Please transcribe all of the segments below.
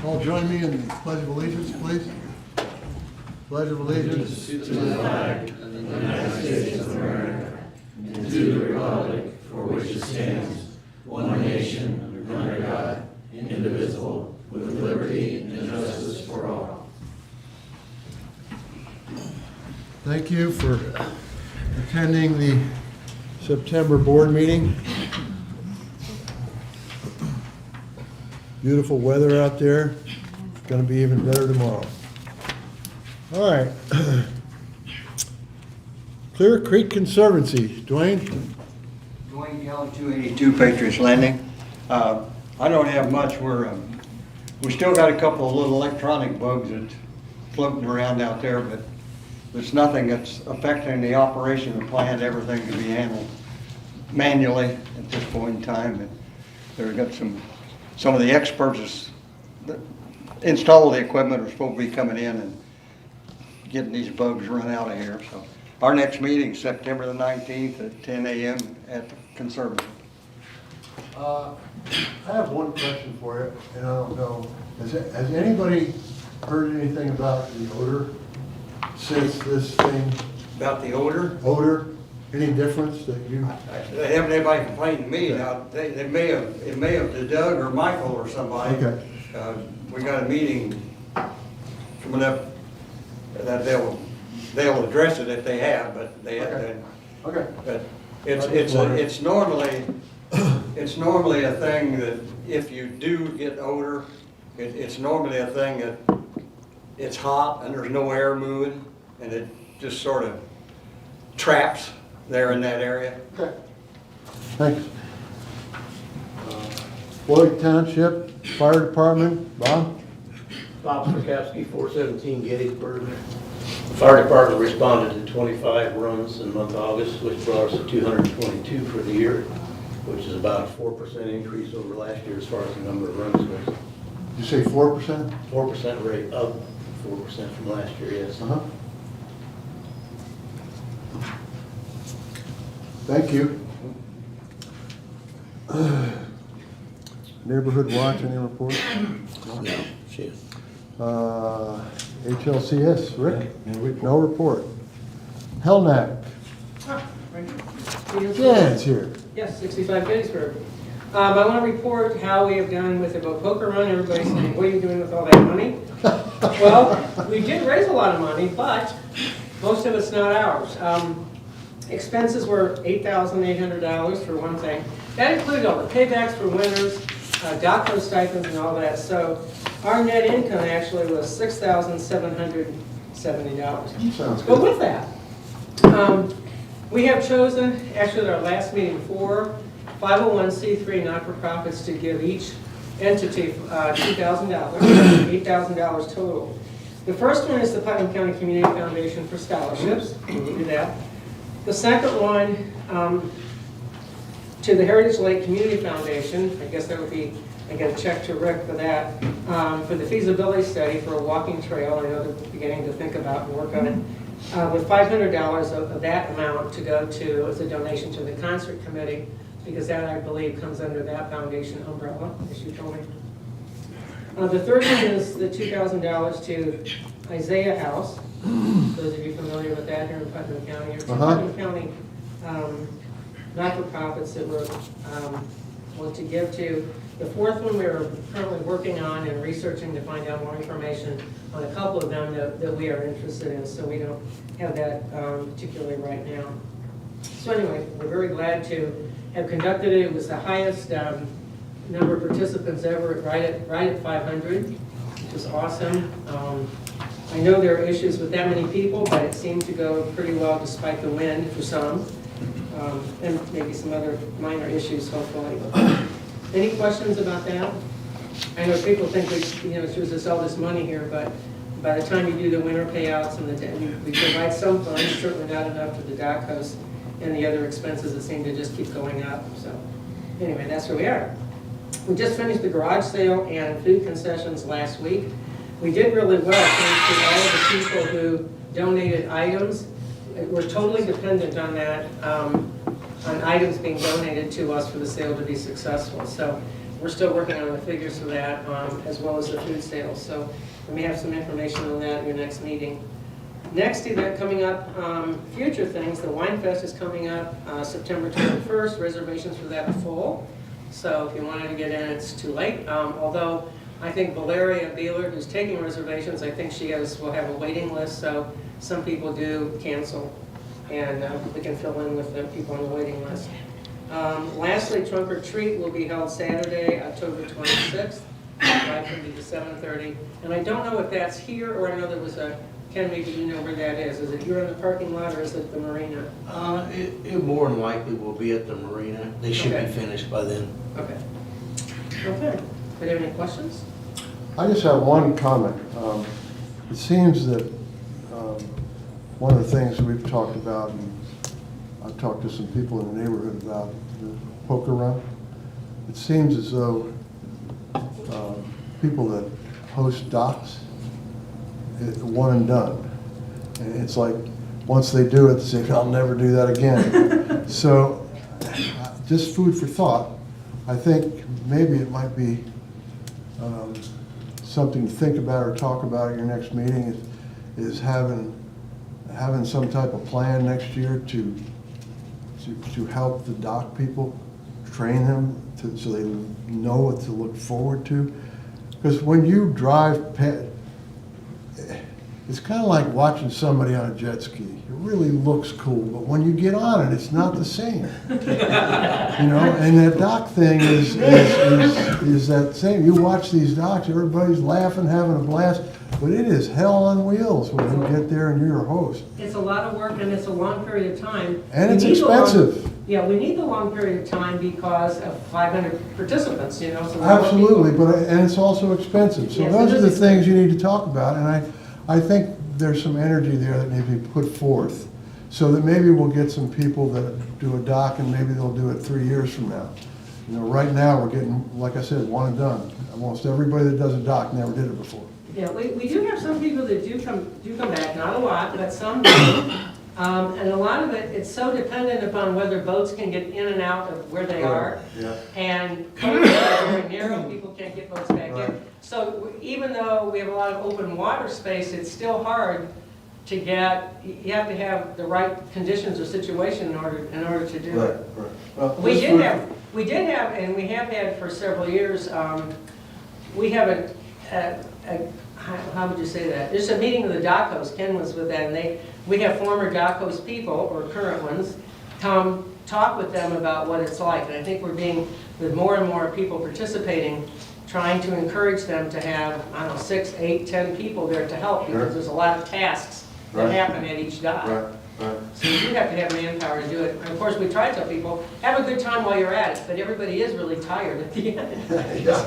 All join me in the Pledge of Allegiance, please. Pledge of Allegiance to the flag of the United States of America and to the republic for which it stands, one nation, under God, indivisible, with liberty and justice for all. Thank you for attending the September board meeting. Beautiful weather out there. It's going to be even better tomorrow. All right. Clear Creek Conservancy, Dwayne? Dwayne Kelly, 282 Patriots Landing. I don't have much. We still got a couple of little electronic bugs that's floating around out there, but there's nothing that's affecting the operation of the plant. Everything can be handled manually at this point in time. And they've got some of the experts that install the equipment are supposed to be coming in and getting these bugs run out of here. So our next meeting is September the 19th at 10 a.m. at the Conservatory. I have one question for you, and I don't know. Has anybody heard anything about the odor since this thing? About the odor? Odor? Any difference that you? They haven't anybody complained to me. Now, it may have to Doug or Michael or somebody. Okay. We got a meeting coming up that they'll address it if they have, but they haven't. Okay. But it's normally a thing that if you do get odor, it's normally a thing that it's hot and there's no air moving, and it just sort of traps there in that area. Okay. Thanks. Floyd Township Fire Department, Bob? Bob Sarkowski, 417 Gettysburg. The fire department responded to 25 runs in the month of August, which brought us to 222 for the year, which is about a 4% increase over last year as far as the number of runs goes. Did you say 4%? 4% rate, up 4% from last year, yes. Uh-huh. Thank you. Neighborhood Watch, any report? No, she is. HLCS, Rick? No report. Hellnack, Jan's here. Yes, 65 Gettysburg. I want to report how we have done with the boat poker run. Everybody's saying, what are you doing with all that money? Well, we did raise a lot of money, but most of it's not ours. Expenses were $8,800 for one thing. That included all the paybacks for winners, DACO stipends and all that. So our net income actually was $6,770. Sounds But good. with that, we have chosen, actually at our last meeting, 4 501c3 not-for-profits to give each entity $2,000, $8,000 total. The first one is the Putnam County Community Foundation for Scholarships. We'll do that. The second one, to the Heritage Lake Community Foundation, I guess that would be, I got a check to Rick for that, for the feasibility study for a walking trail. I know they're beginning to think about and work on it. With $500 of that amount to go to as a donation to the concert committee, because that, I believe, comes under that foundation umbrella, as you told me. The third one is the $2,000 to Isaiah House. Those of you familiar with that here in Putnam County, or Putnam County not-for-profits that we're want to give to. The fourth one we're currently working on and researching to find out more information on a couple of them that we are interested in, so we don't have that particularly right now. So anyway, we're very glad to have conducted it. It was the highest number of participants ever, right at 500, which is awesome. I know there are issues with that many people, but it seemed to go pretty well despite the wind for some, and maybe some other minor issues, hopefully. Any questions about that? I know people think we, there's just all this money here, but by the time you do the winter payouts and we provide some funds, certainly not enough for the DACOs and the other expenses that seem to just keep going up. So anyway, that's where we are. We just finished the garage sale and food concessions last week. We did really well thanks to all of the people who donated items. We're totally dependent on that, on items being donated to us for the sale to be successful. So we're still working on the figures for that, as well as the food sales. So we may have some information on that at your next meeting. Next event coming up, future things, the Wine Fest is coming up September 21st. Reservations for that are full. So if you wanted to get in, it's too late. Although I think Valeria Beeler, who's taking reservations, I think will have a waiting list. So some people do cancel, and we can fill in with the people on the waiting list. Lastly, Trunk or Treat will be held Saturday, October 26th, 5:30 to 7:30. And I don't know if that's here, or I know there was a, Ken, maybe you know where that is. Is it here in the parking lot, or is it the marina? It more than likely will be at the marina. They should be finished by then. Okay. Okay. Do you have any questions? I just have one comment. It seems that one of the things we've talked about, and I've talked to some people in the neighborhood about the poker run. It seems as though people that host docks, one and done. And it's like, once they do it, they say, I'll never do that again. So, just food for thought. I think maybe it might be something to think about or talk about at your next meeting is having some type of plan next year to help the dock people, train them so they know what to look forward to. Because when you drive past, it's kind of like watching somebody on a jet ski. It really looks cool, but when you get on it, it's not the same. You know, and that dock thing is that same. You watch these docks, everybody's laughing, having a blast, but it is hell on wheels when you get there and you're a host. It's a lot of work, and it's a long period of time. And it's expensive. Yeah, we need the long period of time because of 500 participants, you know. So Absolutely, and it's also expensive. So Yes, those it are the is things you need to talk about, and I think there's some energy there that needs to be put forth, so that maybe we'll get some people that do a dock, and maybe they'll do it 3 years from now. You know, right now, we're getting, like I said, one and done. Almost everybody that does a dock never did it before. Yeah, we do have some people that do come back, not a lot, but some do. And a lot of it, it's so dependent upon whether boats can get in and out of where they are. Yeah. And coves are very narrow, people can't get boats back Right. in. So even though we have a lot of open water space, it's still hard to get, you have to have the right conditions or situation in order to do Right, it. right. Well, We this did would- have, and we have had for several years, we have how would you say that? There's a meeting of the dock hosts, Ken was with that, and we have former dock host people, or current ones, come talk with them about what it's like. And I think with more and more people participating, trying to encourage them to have, I don't know, 6, 8, 10 people there to help, because Sure. there's a lot of tasks that Right. happen at each dock. Right, right. So you do have to have manpower to do it. And of course, we try to tell people, have a good time while you're at it, but everybody is really tired at the end. Yeah.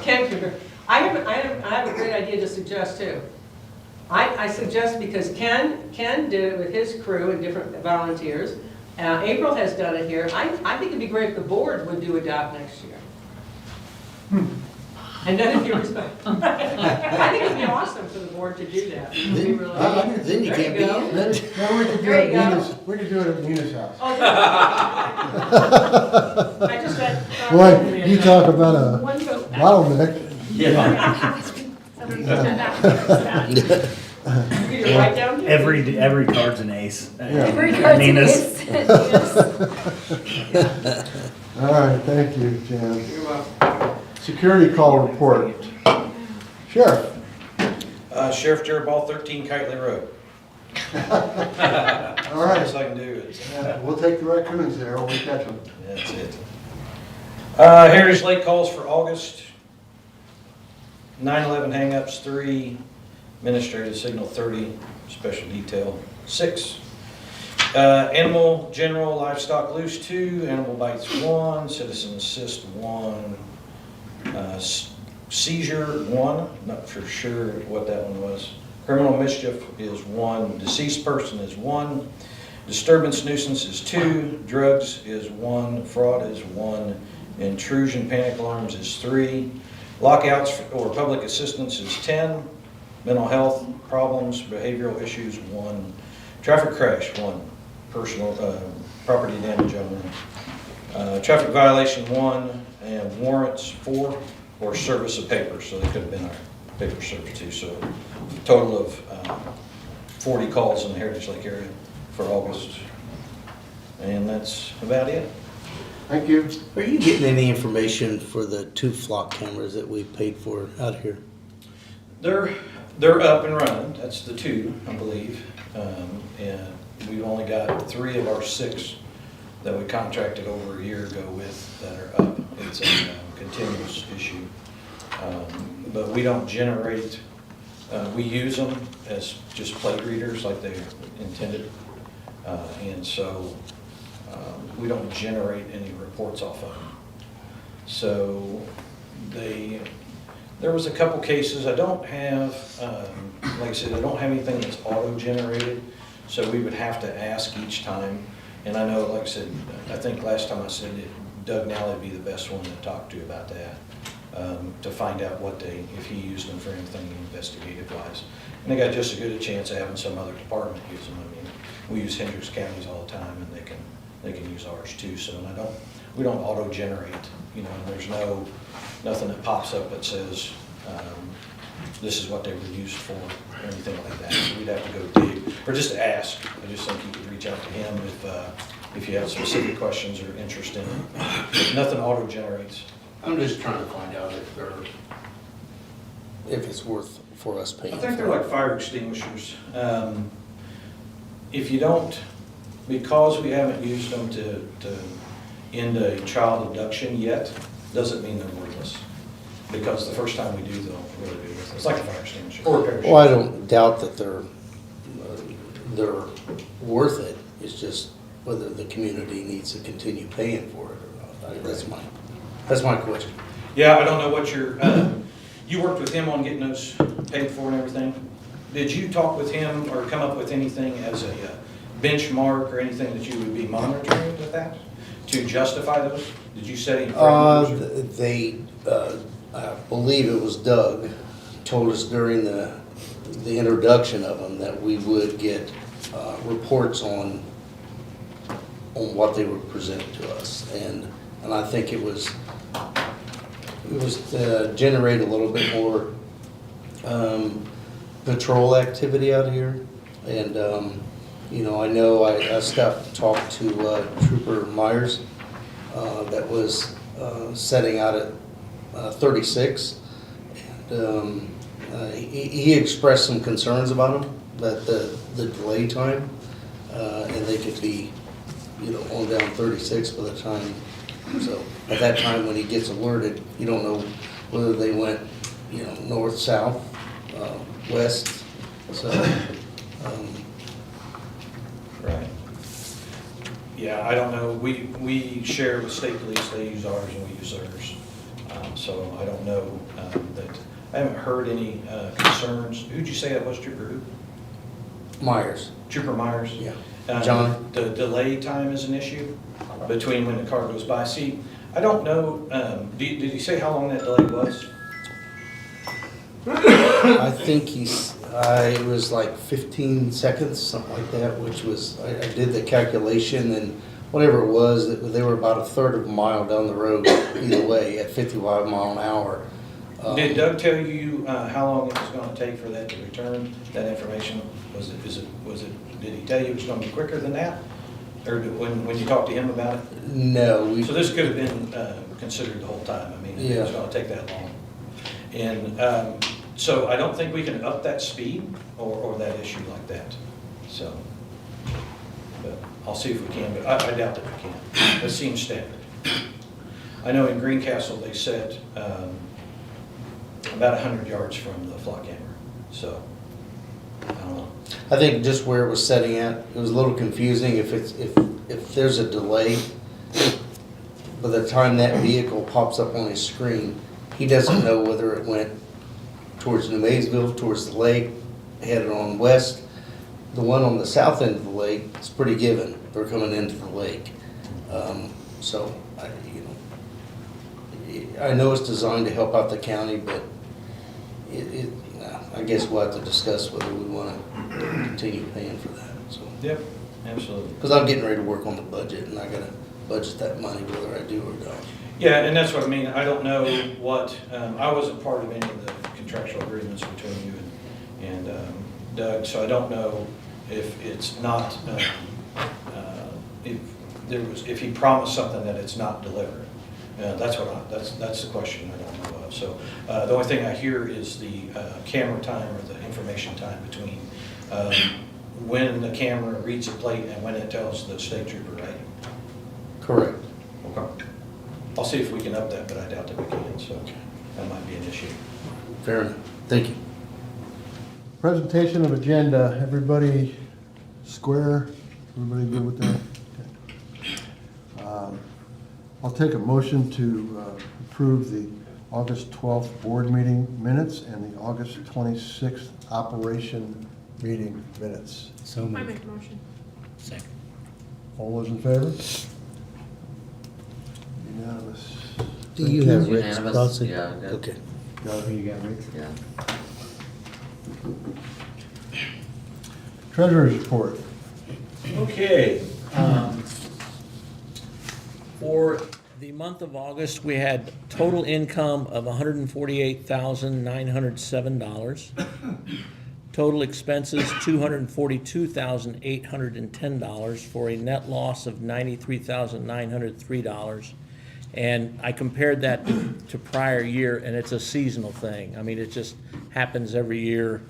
I have a great idea to suggest too. I suggest, because Ken did it with his crew and different volunteers. April has done it here. I think it'd be great if the board would do a dock next year. And then if you respect, I think it'd be awesome for the board to do that. It would be really- Then you There can't you be go. in. Then we could do There it you at go. Nina's, we could do it at Nina's house. Oh, I just got. Boy, you talk about a One goat. bottleneck. You can write down. Every card's an ace. Yeah. Nina's. All right, thank you, Jan. You're welcome. Security call report. Sheriff. Sheriff Jared Ball, 13 Kitely Road. All right. Best I can do is, Yeah, we'll take the raccoons there when we catch them. that's it. Heritage Lake calls for August. 9/11 hangups 3, administrative signal 30, special detail 6. Animal general livestock loose 2, animal bites 1, citizen assist 1, seizure 1, not for sure what that one was. Criminal mischief is 1, deceased person is 1, disturbance nuisance is 2, drugs is 1, fraud is 1, intrusion panic alarms is 3, lockouts or public assistance is 10, mental health problems, behavioral issues 1, traffic crash 1, personal property damage only, traffic violation 1, and warrants 4. or service of paper, so they could have been our paper service too. So a total of 40 calls in the Heritage Lake area for August. And that's about it. Thank you. Are you getting any information for the 2 flock cameras that we paid for out here? They're up and running. That's the 2, I believe. And we've only got 3 of our 6 that we contracted over a year ago with that are up. It's a continuous issue. But we don't generate, we use them as just plate readers like they're intended. And so we don't generate any reports off of them. So there was a couple cases. I don't have, like I said, I don't have anything that's auto-generated, so we would have to ask each time. And I know, like I said, I think last time I said that Doug Nally would be the best one to talk to about that, to find out if he used them for anything investigative-wise. And they got just as good a chance of having some other department use them. I mean, we use Hendricks counties all the time, and they can use ours too. So we don't auto-generate, you know, and there's nothing that pops up that says this is what they were used for or anything like that. So we'd have to go dig or just ask. I just think you could reach out to him if you have specific questions or interest in it. But nothing auto-generates. I'm just trying to find out If it's worth for us paying I for think they're it? like fire extinguishers. If you don't, because we haven't used them to end a child abduction yet, doesn't mean they're worthless. Because the first time we do, they'll really be worthless. It's like a fire extinguisher. Or a parachute. Well, I don't doubt that they're worth it. It's just whether the community needs to continue paying for it or not. That's my question. Yeah, I don't know what you worked with him on getting those paid for and everything. Did you talk with him or come up with anything as a benchmark or anything that you would be monitoring with that to justify those? Did you set any parameters? I believe it was Doug, told us during the introduction of them that we would get reports on what they would present to us. And I think it was to generate a little bit more patrol activity out here. And, you know I stopped to talk to Trooper Myers that was setting out at 36. And he expressed some concerns about them, that the delay time, and they could be, you know, on down 36 by the time. So at that time when he gets alerted, you don't know whether they went, you know, north, south, west. So, Right. Yeah, I don't know. We share with state police. They use ours and we use theirs. So I don't know that. I haven't heard any concerns. Who'd you say that was, Trooper who? Myers. Trooper Myers? Yeah. John? The delay time is an issue between when the car goes by. See, I don't know, did he say how long that delay was? I think it was like 15 seconds, something like that, which was, I did the calculation, and whatever it was, they were about a third of a mile down the road either way at 55 mile an hour. Did Doug tell you how long it was going to take for that to return that information? Did he tell you it was going to be quicker than that? Or when you talked to him about it? No. So this could have been considered the whole time. I mean, it was going to take that long. And so I don't think we can up that speed or that issue like that. So, but I'll see if we can, but I doubt that we can. It seems standard. I know in Greencastle they set about 100 yards from the flock camera. So, I don't know. I think just where it was setting at, it was a little confusing. If there's a delay, by the time that vehicle pops up on his screen, he doesn't know whether it went towards New Maysville, towards the lake, headed on west. The one on the south end of the lake is pretty given. They're coming into the lake. So, I know it's designed to help out the county, but I guess we'll have to discuss whether we want to continue paying for that. So. Yep, absolutely. Because I'm getting ready to work on the budget, and I got to budget that money whether I do or don't. Yeah, and that's what I mean. I don't know what, I wasn't part of any of the contractual agreements between you and Doug, so I don't know if it's not, if he promised something that it's not delivered. That's the question I don't know of. So the only thing I hear is the camera time or the information time between when the camera reads a plate and when it tells the state trooper, right? Correct. Okay. I'll see if we can up that, but I doubt that we can, so that might be an issue. Fair enough. Thank you. Presentation of agenda, everybody square? Everybody good with that? Okay. I'll take a motion to approve the August 12th board meeting minutes and the August 26th operation meeting minutes. So I moved. make a motion. Second. All those in favor? Unanimous. Do you have Rick's Unanimous? policy? Yeah, I got- Okay. You got Rick? Yeah. Treasurer's report. Okay. For the month of August, we had total income of $148,907. Total expenses, $242,810 for a net loss of $93,903. And I compared that to prior year, and it's a seasonal thing. I mean, it just happens every year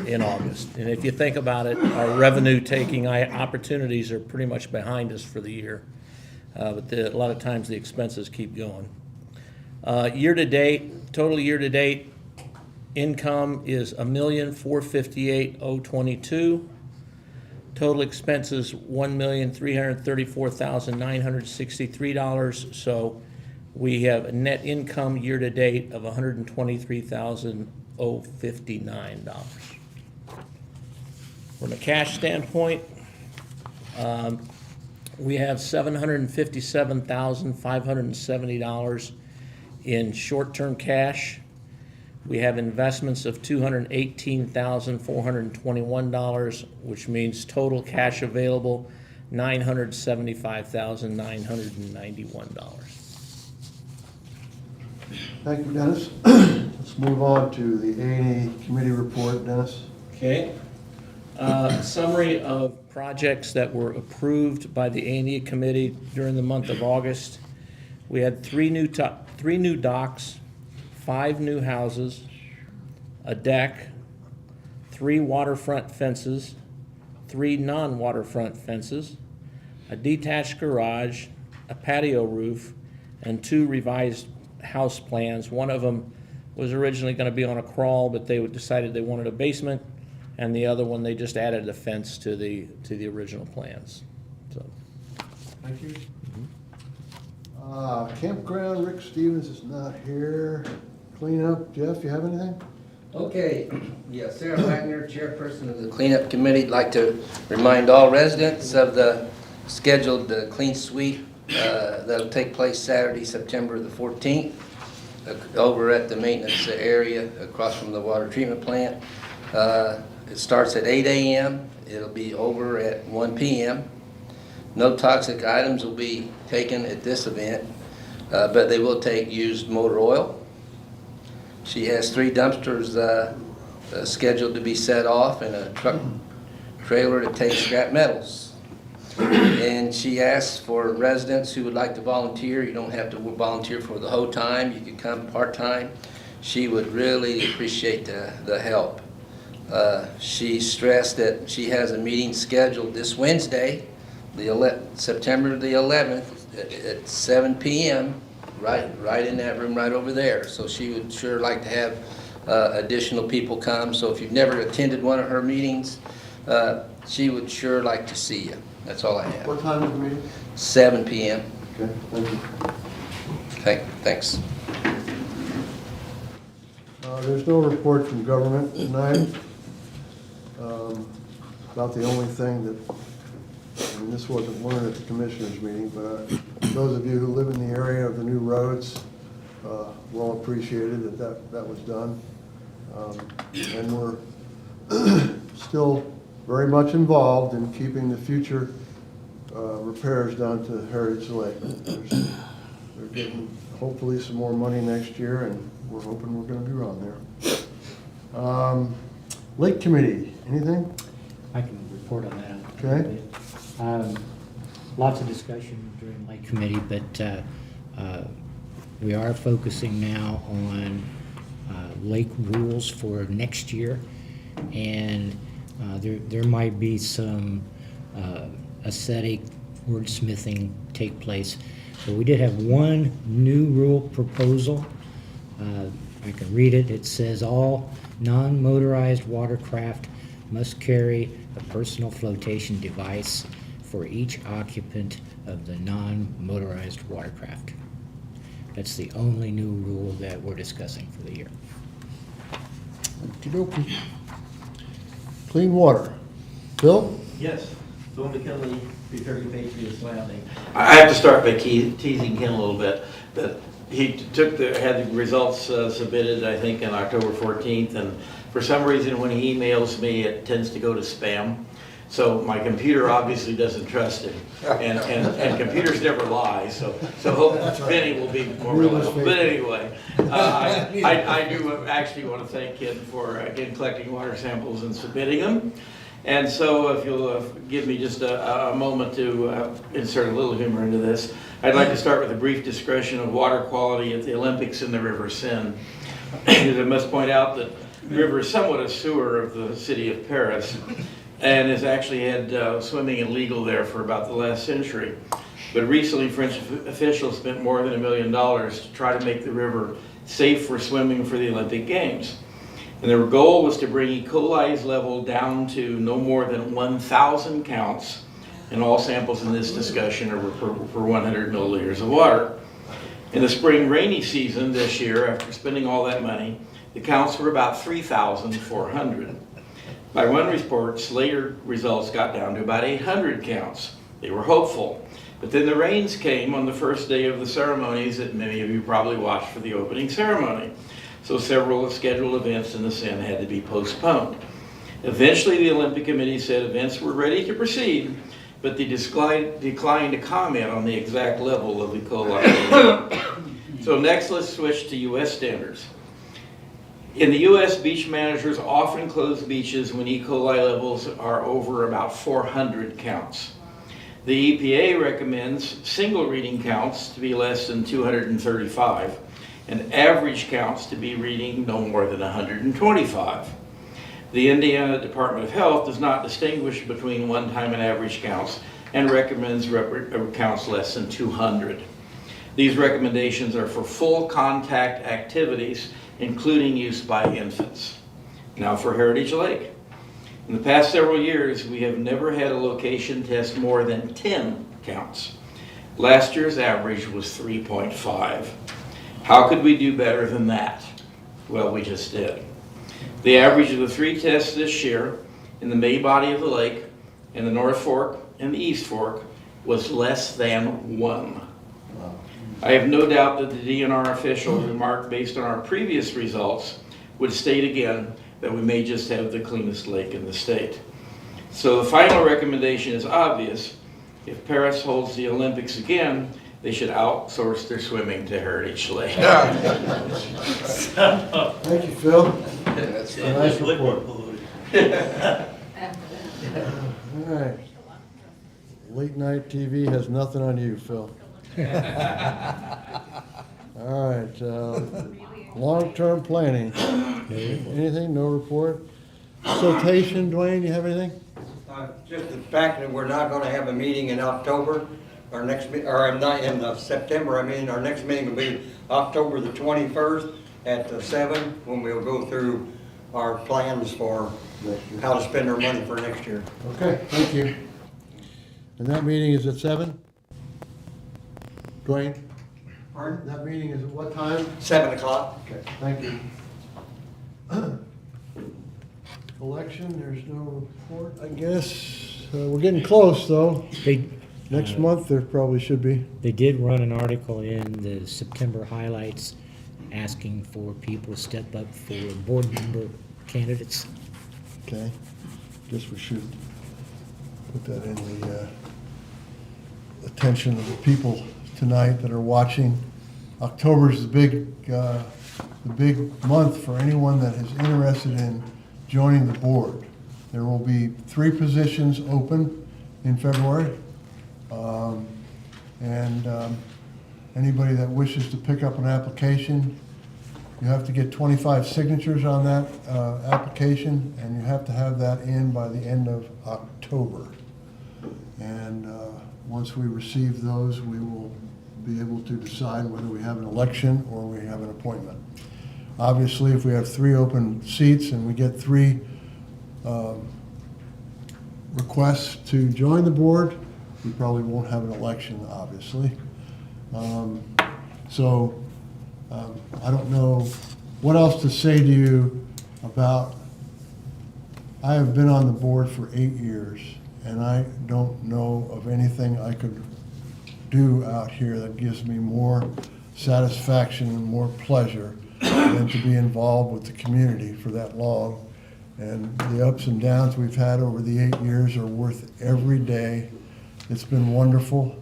in August. And if you think about it, our revenue-taking opportunities are pretty much behind us for the year. But a lot of times the expenses keep going. Year-to-date, total year-to-date income is $1,458,022. Total expenses, $1,334,963. So we have a net income year-to-date of $123,059. From a cash standpoint, we have $757,570 in short-term cash. We have investments of $218,421, which means total cash available, $975,991. Thank you, Dennis. Let's move on to the A&E committee report, Dennis. Okay. Summary of projects that were approved by the A&E committee during the month of August. We had three new docks, 5 new houses, a deck, 3 waterfront fences, 3 non-waterfront fences, a detached garage, a patio roof, and 2 revised house plans. One of them was originally going to be on a crawl, but they decided they wanted a basement, and the other one, they just added a fence to the original plans. So. Thank you. Campground, Rick Stevens is not here. Cleanup, Jeff, you have anything? Okay, yeah, Sarah Wagner, chairperson of the cleanup committee. I'd like to remind all residents of the scheduled clean sweep that'll take place Saturday, September the 14th, over at the maintenance area across from the water treatment plant. It starts at 8 a.m. It'll be over at 1 p.m. No toxic items will be taken at this event, but they will take used motor oil. She has 3 dumpsters scheduled to be set off and a truck trailer to take scrap metals. And she asks for residents who would like to volunteer. You don't have to volunteer for the whole time. You can come part-time. She would really appreciate the help. She stressed that she has a meeting scheduled this Wednesday, September the 11th at 7 p.m., right in that room right over there. So she would sure like to have additional people come. So if you've never attended one of her meetings, she would sure like to see you. That's all I have. What time is the meeting? 7 p.m. Okay, thank you. Thanks. There's no report from government tonight. About the only thing that, I mean, this wasn't learned at the commissioners meeting, but those of you who live in the area of the new roads, well appreciated that was done. And we're still very much involved in keeping the future repairs done to Heritage Lake. they're getting hopefully some more money next year, and we're hoping we're gonna be around there. Lake Committee, anything? I can report on that. Okay. Lots of discussion during Lake Committee, but we are focusing now on lake rules for next year. And there might be some aesthetic wordsmithing take place. But we did have one new rule proposal. I can read it. It says all non-motorized watercraft must carry a personal flotation device for each occupant of the non-motorized watercraft. That's the only new rule that we're discussing for the year. Okey-dokey. Clean water. Bill? Yes, Phil McKinley, 330 Patriots Landing. I have to start by teasing him a little bit, but he had the results submitted, I think, on October 14th, and for some reason, when he emails me, it tends to go to spam. So my computer obviously doesn't trust him, and computers never lie. So hope Benny will be more reliable. But anyway, I do actually want to thank Ken for again collecting water samples and submitting them. And so if you'll give me just a moment to insert a little humor into this, I'd like to start with a brief discussion of water quality at the Olympics in the River Seine. I must point out that the river is somewhat a sewer of the city of Paris, and has actually had swimming illegal there for about the last century. But recently, French officials spent more than $1 million to try to make the river safe for swimming for the Olympic Games. And their goal was to bring E. coli's level down to no more than 1,000 counts, and all samples in this discussion are per 100 milliliters of water. In the spring rainy season this year, after spending all that money, the counts were about 3,400. By one report, later results got down to about 800 counts. They were hopeful. But then the rains came on the first day of the ceremonies that many of you probably watched for the opening ceremony. So several scheduled events in the Seine had to be postponed. Eventually, the Olympic Committee said events were ready to proceed, but they declined to comment on the exact level of E. coli. So next, let's switch to U.S. standards. In the U.S., beach managers often close beaches when E. coli levels are over about 400 counts. The EPA recommends single reading counts to be less than 235, and average counts to be reading no more than 125. The Indiana Department of Health does not distinguish between one-time and average counts and recommends counts less than 200. These recommendations are for full contact activities, including use by infants. Now for Heritage Lake. In the past several years, we have never had a location test more than 10 counts. Last year's average was 3.5. How could we do better than that? Well, we just did. The average of the 3 tests this year in the main body of the lake, in the North Fork and the East Fork, was less than 1. I have no doubt that the DNR official remark based on our previous results would state again that we may just have the cleanest lake in the state. So the final recommendation is obvious. If Paris holds the Olympics again, they should outsource their swimming to Heritage Lake. Thank you, Phil. That's A nice report. All right. Late night TV has nothing on you, Phil. All right, long-term planning. Anything, no report? Siltation, Dwayne, you have anything? Just the fact that we're not gonna have a meeting in October, our next, or not in September, our next meeting will be October the 21st at 7, when we'll go through our plans for how to spend our money for next year. Okay, thank you. And that meeting is at 7? Dwayne? Pardon? That meeting is at what time? 7 o'clock. Okay, thank you. Election, there's no report, I guess. We're getting close, though. Next month, there probably should be. They did run an article in the September highlights asking for people to step up for board member candidates. Okay, guess we should put that in the attention of the people tonight that are watching. October's the big month for anyone that is interested in joining the board. There will be 3 positions open in February. Anybody that wishes to pick up an application, you have to get 25 signatures on that application, and you have to have that in by the end of October. And once we receive those, we will be able to decide whether we have an election or we have an appointment. Obviously, if we have 3 open seats and we get 3 requests to join the board, we probably won't have an election, obviously. I don't know what else to say to you about, I have been on the board for 8 years, and I don't know of anything I could do out here that gives me more satisfaction and more pleasure than to be involved with the community for that long. And the ups and downs we've had over the 8 years are worth every day. It's been wonderful.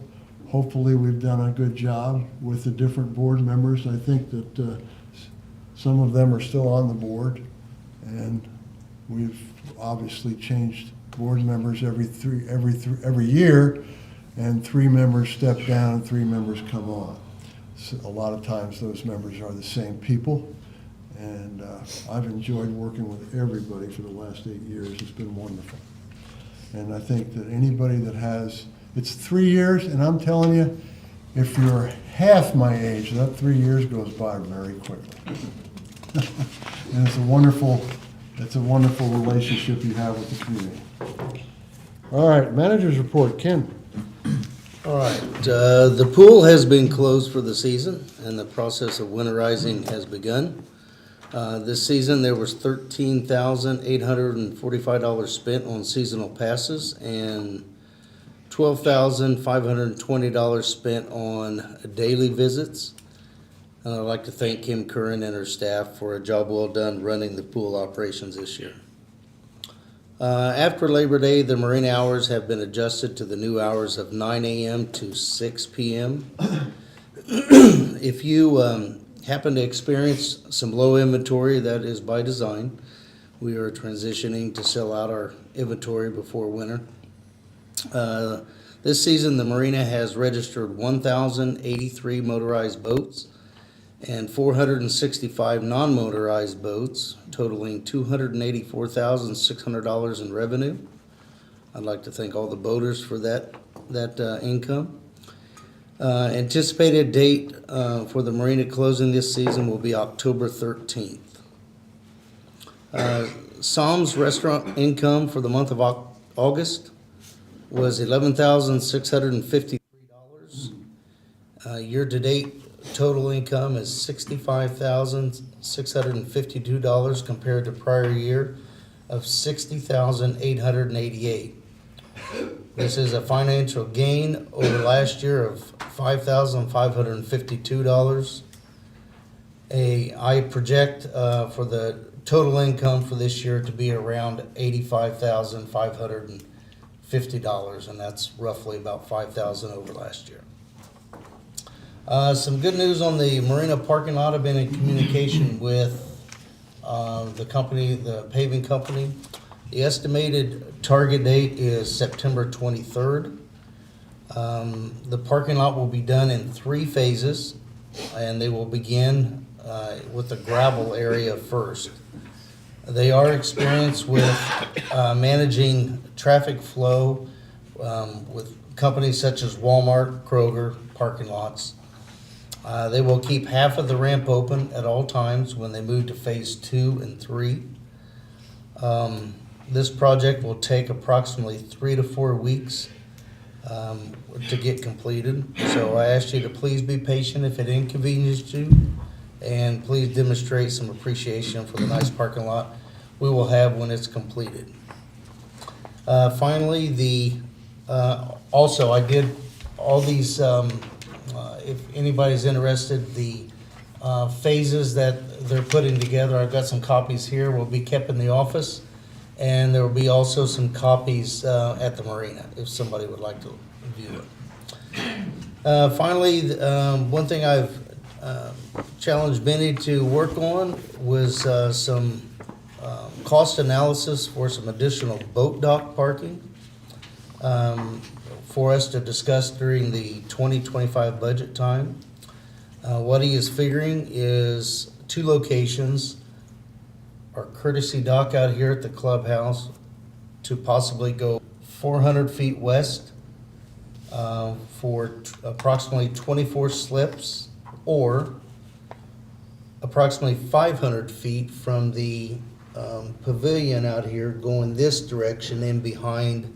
Hopefully, we've done a good job with the different board members. I think that some of them are still on the board, and we've obviously changed board members every year, and 3 members step down and 3 members come on. So a lot of times, those members are the same people, and I've enjoyed working with everybody for the last 8 years. It's been wonderful, and I think that anybody that has, it's 3 years, and I'm telling you, if you're half my age, that 3 years goes by very quickly. And it's a wonderful relationship you have with the community. All right, manager's report, Ken. All right, the pool has been closed for the season, and the process of winterizing has begun. This season, there was $13,845 spent on seasonal passes and $12,520 spent on daily visits. And I'd like to thank Kim Curran and her staff for a job well done running the pool operations this year. After Labor Day, the marina hours have been adjusted to the new hours of 9 a.m. to 6 p.m. If you happen to experience some low inventory, that is by design. We are transitioning to sell out our inventory before winter. This season, the marina has registered 1,083 motorized boats and 465 non-motorized boats, totaling $284,600 in revenue. I'd like to thank all the boaters for that income. Anticipated date for the marina closing this season will be October 13th. Psalm's restaurant income for the month of August was $11,653. Year-to-date total income is $65,652 compared to prior year of $60,888. This is a financial gain over last year of $5,552. I project for the total income for this year to be around $85,550, and that's roughly about $5,000 over last year. Some good news on the marina parking lot. I've been in communication with the company, the paving company. The estimated target date is September 23rd. The parking lot will be done in 3 phases, and they will begin with the gravel area first. They are experienced with managing traffic flow with companies such as Walmart, Kroger, parking lots. They will keep half of the ramp open at all times when they move to phase 2 and 3. This project will take approximately 3 to 4 weeks to get completed. So I ask you to please be patient if it inconveniences you, and please demonstrate some appreciation for the nice parking lot we will have when it's completed. Finally, also I did all these, if anybody's interested, the phases that they're putting together, I've got some copies here, will be kept in the office, and there will be also some copies at the marina if somebody would like to view it. Finally, one thing I've challenged Benny to work on was some cost analysis for some additional boat dock parking for us to discuss during the 2025 budget time. What he is figuring is 2 locations, our courtesy dock out here at the clubhouse to possibly go 400 feet west for approximately 24 slips, or approximately 500 feet from the pavilion out here going this direction and behind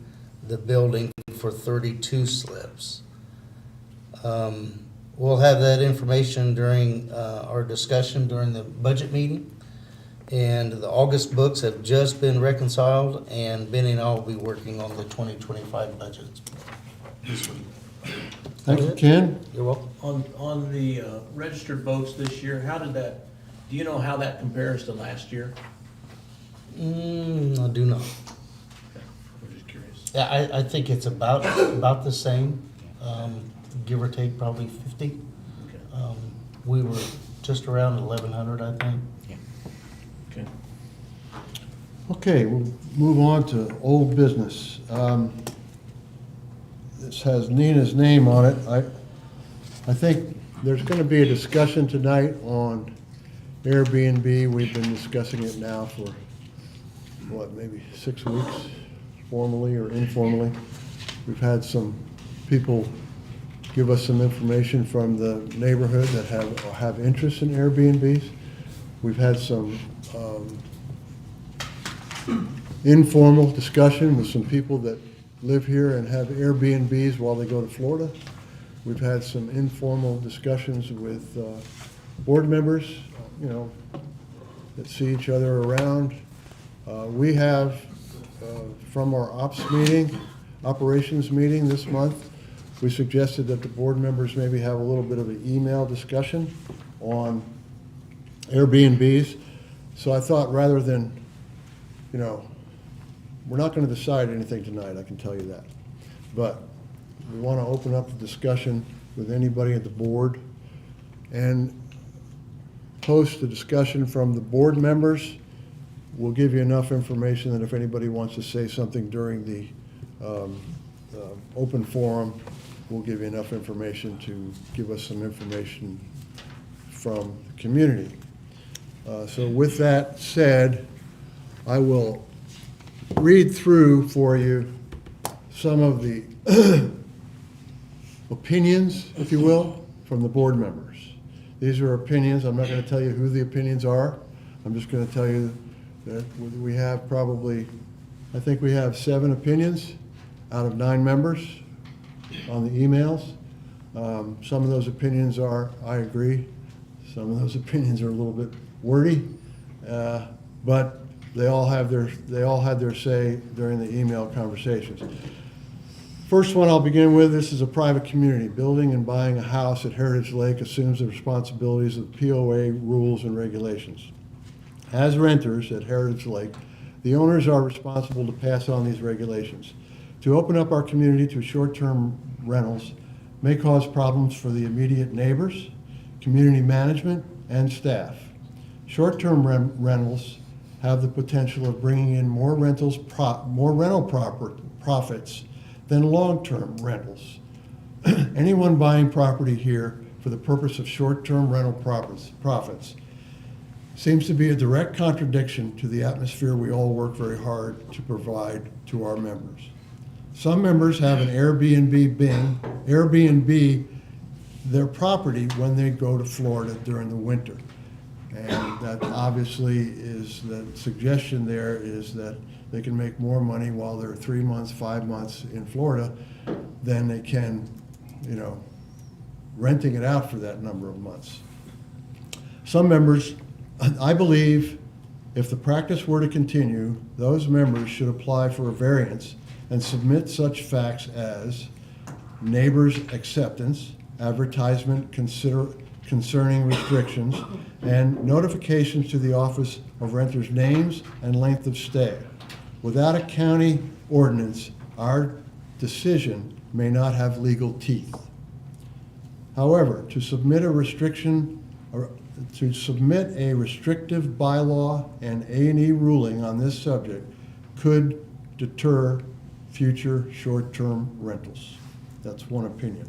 the building for 32 slips. We'll have that information during our discussion during the budget meeting. And the August books have just been reconciled, and Benny and I will be working on the 2025 budgets this week. Thank you, Ken. You're welcome. On the registered votes this year, how did that, do you know how that compares to last year? I do not. I'm just curious. Yeah, I think it's about the same, give or take probably 50. Okay. We were just around 1,100, I think. Okay. Okay, we'll move on to old business. This has Nina's name on it. I think there's going to be a discussion tonight on Airbnb. We've been discussing it now for, what, maybe 6 weeks, formally or informally. We've had some people give us some information from the neighborhood that have interest in Airbnbs. We've had some informal discussion with some people that live here and have Airbnbs while they go to Florida. We've had some informal discussions with board members, that see each other around. We have, from our operations meeting this month, we suggested that the board members maybe have a little bit of an email discussion on Airbnbs. So I thought rather than, we're not going to decide anything tonight, I can tell you that. But we want to open up the discussion with anybody at the board and post a discussion from the board members. We'll give you enough information that if anybody wants to say something during the open forum, we'll give you enough information to give us some information from the community. So with that said, I will read through for you some of the opinions, if you will, from the board members. These are opinions. I'm not going to tell you who the opinions are. I'm just going to tell you that we have probably, I think we have 7 opinions out of 9 members on the emails. Some of those opinions are, I agree. Some of those opinions are a little bit wordy, but they all had their say during the email conversations. First one I'll begin with, this is a private community. Building and buying a house at Heritage Lake assumes the responsibilities of POA rules and regulations. As renters at Heritage Lake, the owners are responsible to pass on these regulations. To open up our community to short-term rentals may cause problems for the immediate neighbors, community management, and staff. Short-term rentals have the potential of bringing in more rental profits than long-term rentals. Anyone buying property here for the purpose of short-term rental profits seems to be a direct contradiction to the atmosphere we all work very hard to provide to our members. Some members have an Airbnb their property when they go to Florida during the winter. And that obviously is, the suggestion there is that they can make more money while they're 3 months, 5 months in Florida than they can, renting it out for that number of months. Some members, I believe, if the practice were to continue, those members should apply for a variance and submit such facts as neighbors' acceptance, advertisement concerning restrictions, and notifications to the Office of Renters' names and length of stay. Without a county ordinance, our decision may not have legal teeth. However, to submit a restriction to submit a restrictive bylaw and A&E ruling on this subject could deter future short-term rentals. That's one opinion.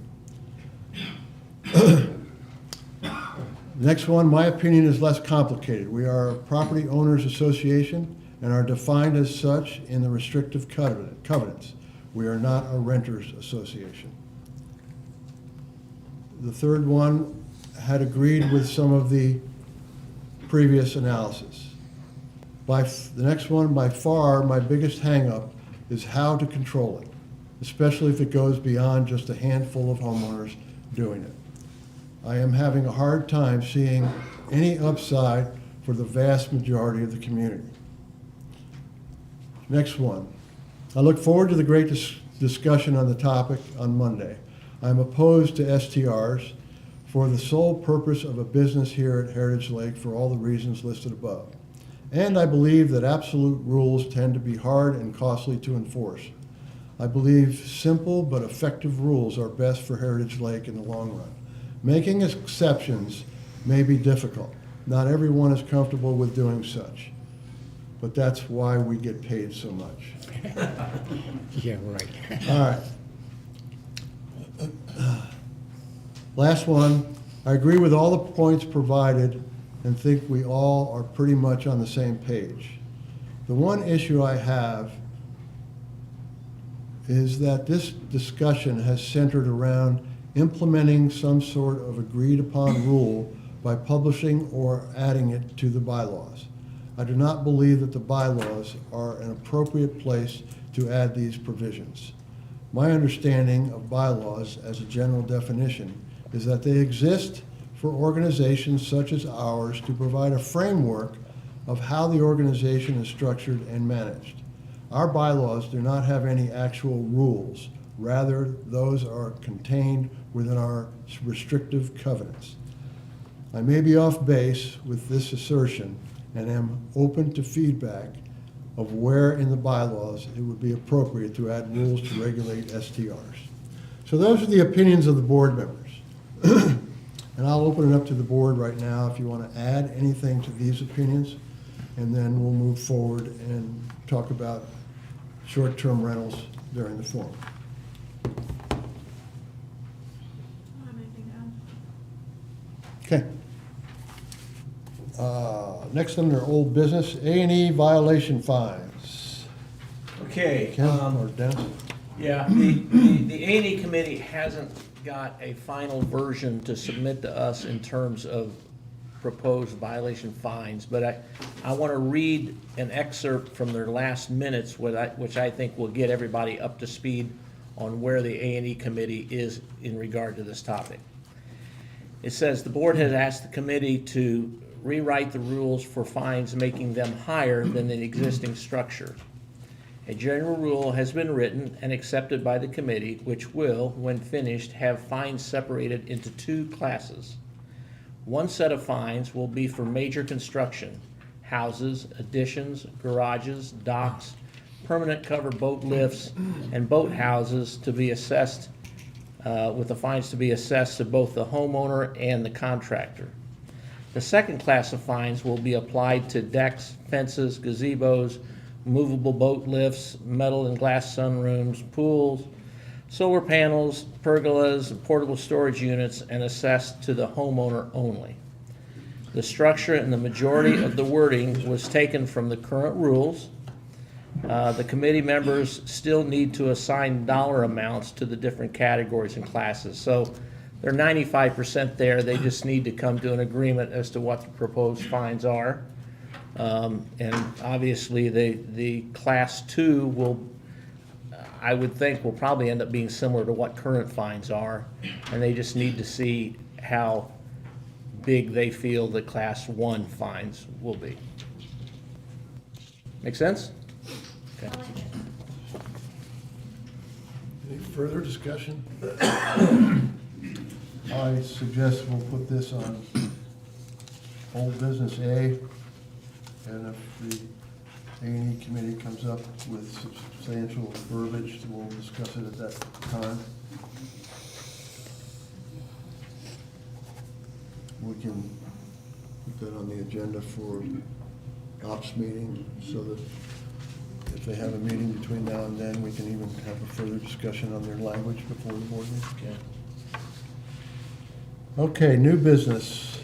Next one, my opinion is less complicated. We are a property owners association and are defined as such in the restrictive covenants. We are not a renters association. The third one had agreed with some of the previous analysis. The next one, by far, my biggest hangup is how to control it, especially if it goes beyond just a handful of homeowners doing it. I am having a hard time seeing any upside for the vast majority of the community. Next one. I look forward to the great discussion on the topic on Monday. I'm opposed to STRs for the sole purpose of a business here at Heritage Lake for all the reasons listed above. And I believe that absolute rules tend to be hard and costly to enforce. I believe simple but effective rules are best for Heritage Lake in the long run. Making exceptions may be difficult. Not everyone is comfortable with doing such, but that's why we get paid so much. Yeah, right. All right. Last one, I agree with all the points provided and think we all are pretty much on the same page. The one issue I have is that this discussion has centered around implementing some sort of agreed upon rule by publishing or adding it to the bylaws. I do not believe that the bylaws are an appropriate place to add these provisions. My understanding of bylaws as a general definition is that they exist for organizations such as ours to provide a framework of how the organization is structured and managed. Our bylaws do not have any actual rules. Rather, those are contained within our restrictive covenants. I may be off base with this assertion and am open to feedback of where in the bylaws it would be appropriate to add rules to regulate STRs. So those are the opinions of the board members. And I'll open it up to the board right now if you want to add anything to these opinions, and then we'll move forward and talk about short-term rentals during the forum. Okay. Next under old business, A&E violation fines. Okay. Ken or Dennis? Yeah, the A&E committee hasn't got a final version to submit to us in terms of proposed violation fines, but I want to read an excerpt from their last minutes, which I think will get everybody up to speed on where the A&E committee is in regard to this topic. It says, the board has asked the committee to rewrite the rules for fines, making them higher than the existing structure. A general rule has been written and accepted by the committee, which will, when finished, have fines separated into two classes. One set of fines will be for major construction, houses, additions, garages, docks, permanent cover boat lifts, and boathouses to be assessed, with the fines to be assessed to both the homeowner and the contractor. The second class of fines will be applied to decks, fences, gazebos, movable boat lifts, metal and glass sunrooms, pools, solar panels, pergolas, and portable storage units, and assessed to the homeowner only. The structure and the majority of the wording was taken from the current rules. The committee members still need to assign dollar amounts to the different categories and classes. So they're 95% there. They just need to come to an agreement as to what the proposed fines are. And obviously, the class 2 will, I would think, will probably end up being similar to what current fines are, and they just need to see how big they feel the class 1 fines will be. Make sense? Okay. Any further discussion? I suggest we'll put this on old business A, and if the A&E committee comes up with substantial verbiage, we'll discuss it at that time. We can put that on the agenda for ops meeting, so that if they have a meeting between now and then, we can even have a further discussion on their language before the board meeting. Okay, new business.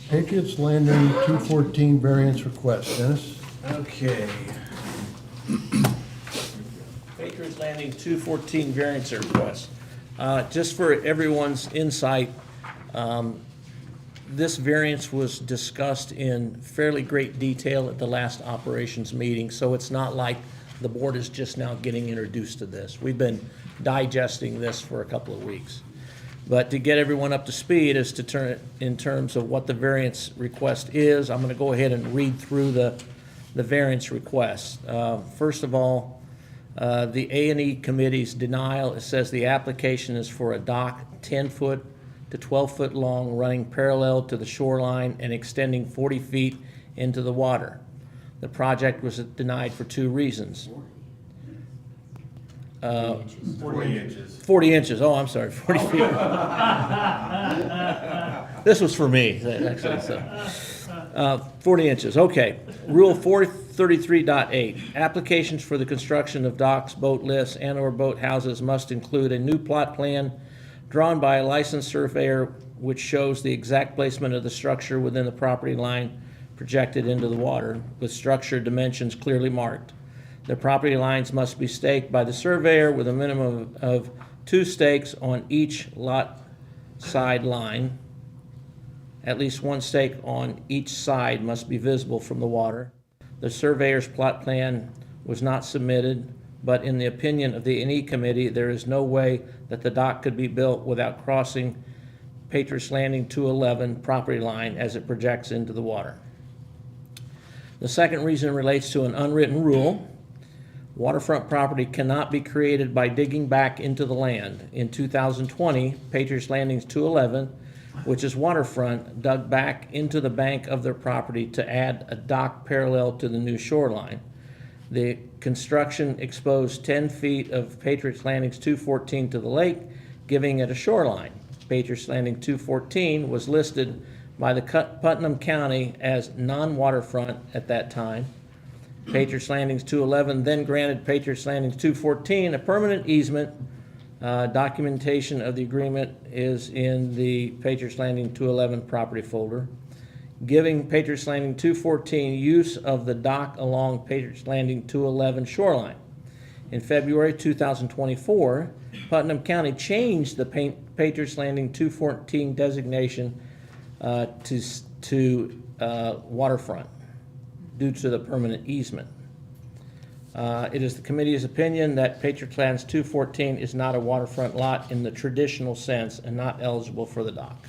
Patriots Landing 214 variance request. Dennis? Okay. Patriots Landing 214 variance request. Just for everyone's insight, this variance was discussed in fairly great detail at the last operations meeting, so it's not like the board is just now getting introduced to this. We've been digesting this for a couple of weeks. But to get everyone up to speed as to turn it in terms of what the variance request is, I'm going to go ahead and read through the variance request. First of all, the A&E Committee's denial, it says the application is for a dock 10-foot to 12-foot long, running parallel to the shoreline and extending 40 feet into the water. The project was denied for two reasons. 40 inches. 40 inches, oh, I'm sorry, 40 feet. This was for me, actually, so. 40 inches, okay. Rule 433.8, applications for the construction of docks, boat lifts, and/or boathouses must include a new plot plan drawn by a licensed surveyor which shows the exact placement of the structure within the property line projected into the water, with structure dimensions clearly marked. The property lines must be staked by the surveyor with a minimum of 2 stakes on each lot side line. At least 1 stake on each side must be visible from the water. The surveyor's plot plan was not submitted, but in the opinion of the A&E Committee, there is no way that the dock could be built without crossing Patriots Landing 211 property line as it projects into the water. The second reason relates to an unwritten rule. Waterfront property cannot be created by digging back into the land. In 2020, Patriots Landing 211, which is waterfront, dug back into the bank of their property to add a dock parallel to the new shoreline. The construction exposed 10 feet of Patriots Landing 214 to the lake, giving it a shoreline. Patriots Landing 214 was listed by the Putnam County as non-waterfront at that time. Patriots Landing 211 then granted Patriots Landing 214 a permanent easement. Documentation of the agreement is in the Patriots Landing 211 property folder, giving Patriots Landing 214 use of the dock along Patriots Landing 211 shoreline. In February 2024, Putnam County changed the Patriots Landing 214 designation to waterfront due to the permanent easement. It is the committee's opinion that Patriots Landing 214 is not a waterfront lot in the traditional sense and not eligible for the dock.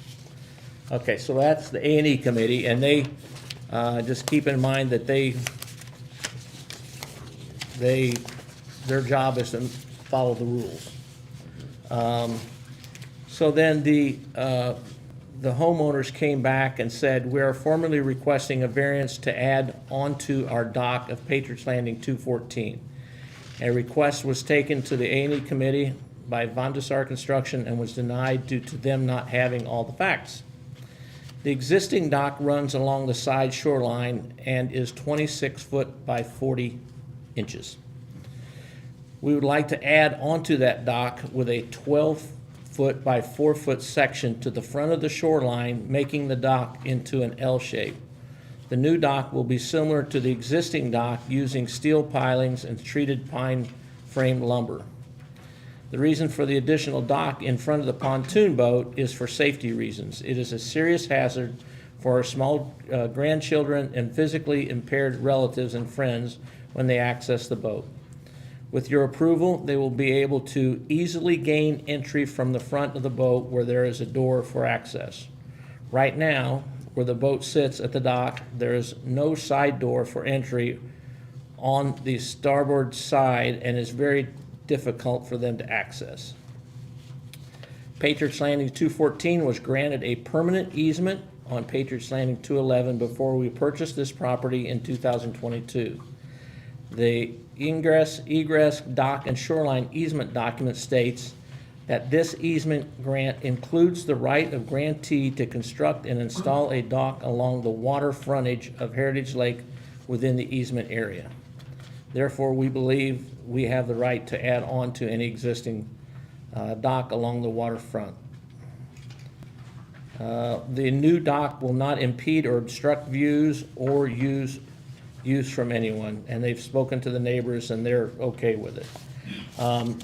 Okay, so that's the A&E Committee, and they, just keep in mind that their job is to follow the rules. So then the homeowners came back and said, we are formally requesting a variance to add onto our dock of Patriots Landing 214. A request was taken to the A&E Committee by Von Dessar Construction and was denied due to them not having all the facts. The existing dock runs along the side shoreline and is 26 foot by 40 inches. We would like to add onto that dock with a 12 foot by 4 foot section to the front of the shoreline, making the dock into an L shape. The new dock will be similar to the existing dock using steel pilings and treated pine frame lumber. The reason for the additional dock in front of the pontoon boat is for safety reasons. It is a serious hazard for our small grandchildren and physically impaired relatives and friends when they access the boat. With your approval, they will be able to easily gain entry from the front of the boat where there is a door for access. Right now, where the boat sits at the dock, there is no side door for entry on the starboard side and is very difficult for them to access. Patriots Landing 214 was granted a permanent easement on Patriots Landing 211 before we purchased this property in 2022. The ingress, egress, dock, and shoreline easement document states that this easement grant includes the right of grantee to construct and install a dock along the water frontage of Heritage Lake within the easement area. Therefore, we believe we have the right to add on to any existing dock along the waterfront. The new dock will not impede or obstruct views or use from anyone, and they've spoken to the neighbors and they're okay with it.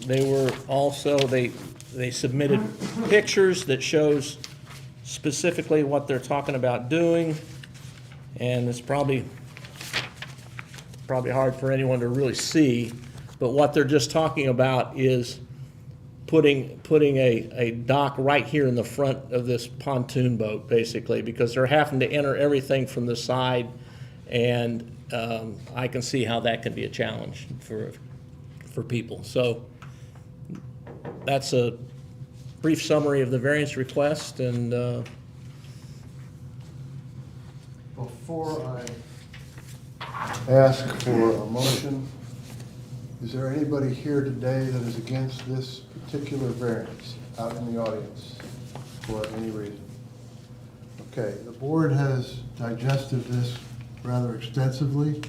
They were also, they submitted pictures that shows specifically what they're talking about doing, and it's probably hard for anyone to really see, but what they're just talking about is putting a dock right here in the front of this pontoon boat, basically, because they're having to enter everything from the side, and I can see how that can be a challenge for people. So that's a brief summary of the variance request, and Before I ask for a motion, is there anybody here today that is against this particular variance out in the audience for any reason? Okay, the board has digested this rather extensively.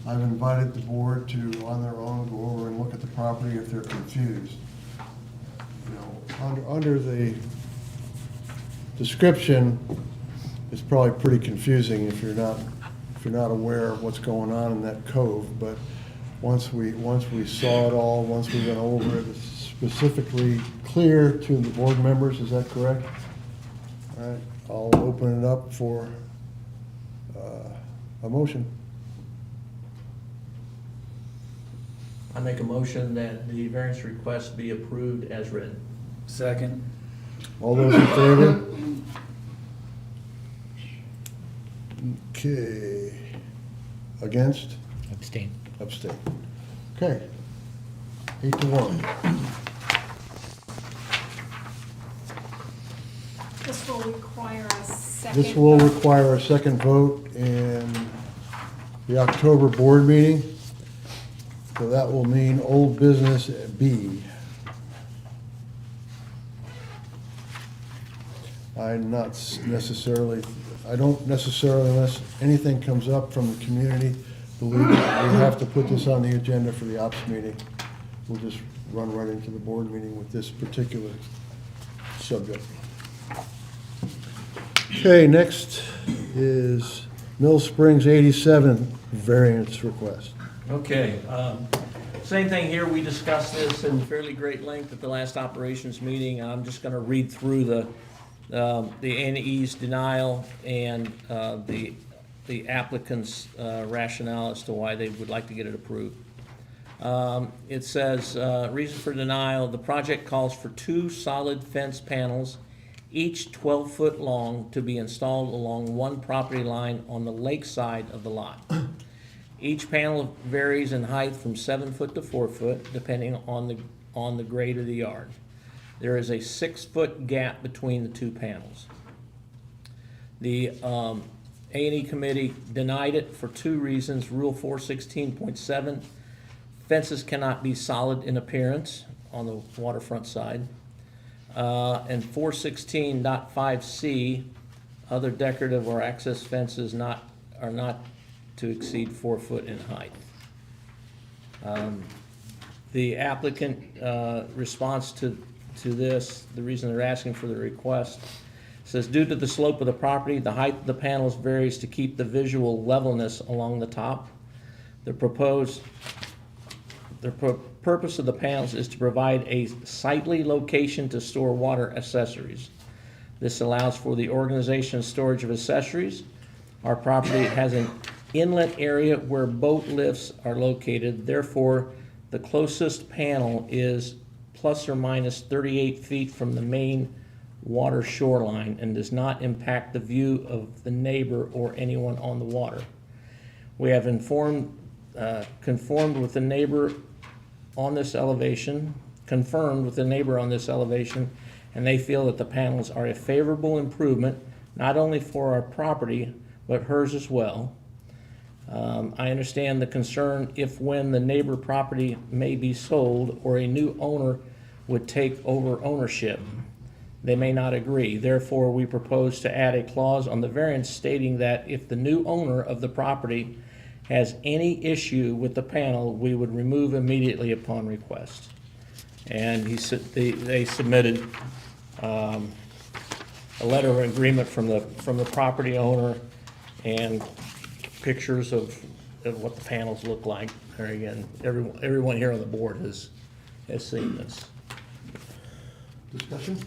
I've invited the board to, on their own, go over and look at the property if they're confused. You know, under the description, it's probably pretty confusing if you're not aware of what's going on in that cove, but once we saw it all, once we went over it, it's specifically clear to the board members, is that correct? All right, I'll open it up for a motion. I make a motion that the variance request be approved as written. Second. All those in favor? Okay. Against? Abstain. Abstain. Okay. 8-1. This will require a second. This will vote. require a second vote in the October board meeting. So that will mean old business B. I don't necessarily, unless anything comes up from the community, believe me, we have to put this on the agenda for the ops meeting. We'll just run right into the board meeting with this particular subject. Okay, next is Mill Springs 87 variance request. Okay, same thing here. We discussed this in fairly great length at the last operations meeting. I'm just going to read through the A&E's denial and the applicant's rationale as to why they would like to get it approved. It says, reason for denial, the project calls for 2 solid fence panels, each 12 foot long, to be installed along one property line on the lake side of the lot. Each panel varies in height from 7 foot to 4 foot, depending on the grade of the yard. There is a 6-foot gap between the 2 panels. The A&E committee denied it for 2 reasons. Rule 416.7, fences cannot be solid in appearance on the waterfront side. And 416.5C, other decorative or access fences are not to exceed 4 foot in height. The applicant response to this, the reason they're asking for the request, says due to the slope of the property, the height of the panels varies to keep the visual levelness along the top. The purpose of the panels is to provide a sightly location to store water accessories. This allows for the organization and storage of accessories. Our property has an inlet area where boat lifts are located. Therefore, the closest panel is plus or minus 38 feet from the main water shoreline and does not impact the view of the neighbor or anyone on the water. We have conformed with the neighbor on this elevation, and they feel that the panels are a favorable improvement, not only for our property, but hers as well. I understand the concern if when the neighbor property may be sold or a new owner would take over ownership. They may not agree. Therefore, we propose to add a clause on the variance stating that if the new owner of the property has any issue with the panel, we would remove immediately upon request. And they submitted a letter of agreement from the property owner and pictures of what the panels look like. There again, everyone here on the board has seen this. Discussion?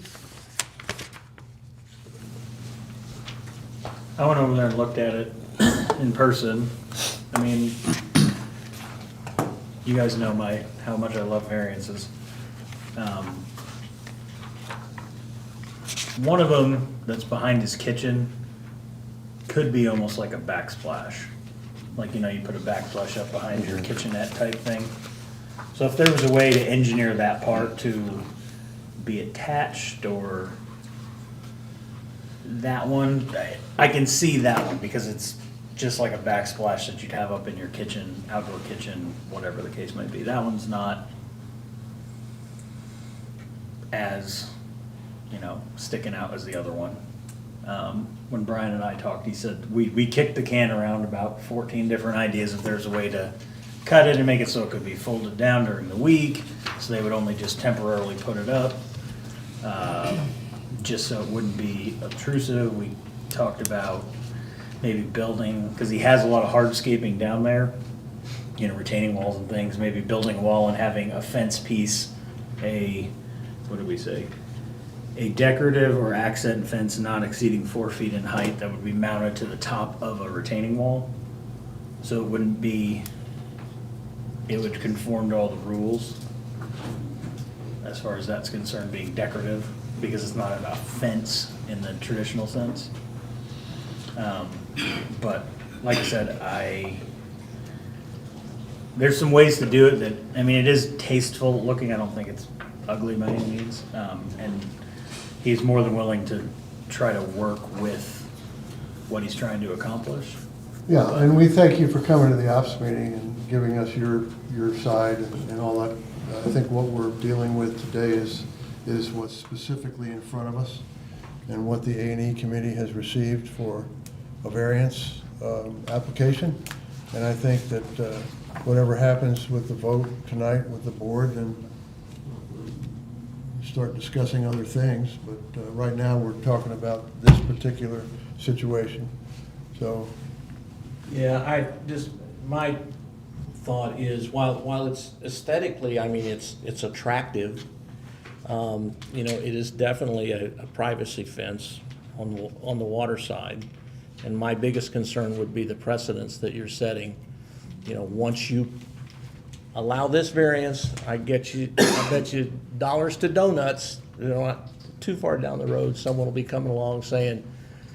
I went over there and looked at it in person. I mean, you guys know how much I love variances. One of them that's behind his kitchen could be almost like a backsplash. Like, you know, you put a backsplash up behind your kitchenette type thing. So if there was a way to engineer that part to be attached, or that one, I can see that one because it's just like a backsplash that you'd have up in your kitchen, outdoor kitchen, whatever the case might be. That one's not as, you know, sticking out as the other one. When Brian and I talked, he said, we kicked the can around about 14 different ideas if there's a way to cut it and make it so it could be folded down during the week, so they would only just temporarily put it up, just so it wouldn't be obtrusive. We talked about maybe building, because he has a lot of hardscaping down there, you know, retaining walls and things, maybe building a wall and having a fence piece, what did we say? A decorative or accent fence not exceeding 4 feet in height that would be mounted to the top of a retaining wall. So it wouldn't be, it would conform to all the rules as far as that's concerned, being decorative, because it's not a fence in the traditional sense. But like I said, there's some ways to do it that, I mean, it is tasteful looking. I don't think it's ugly by any means. And he's more than willing to try to work with what he's trying to accomplish. Yeah, and we thank you for coming to the ops meeting and giving us your side and all that. I think what we're dealing with today is what's specifically in front of us and what the A&E committee has received for a variance application. And I think that whatever happens with the vote tonight with the board, then start discussing other things. But right now, we're talking about this particular situation. So, Yeah, my thought is, while it's aesthetically, I mean, it's attractive, you know, it is definitely a privacy fence on the water side. And my biggest concern would be the precedence that you're setting. You know, once you allow this variance, I bet you dollars to donuts, you know, not too far down the road, someone will be coming along saying,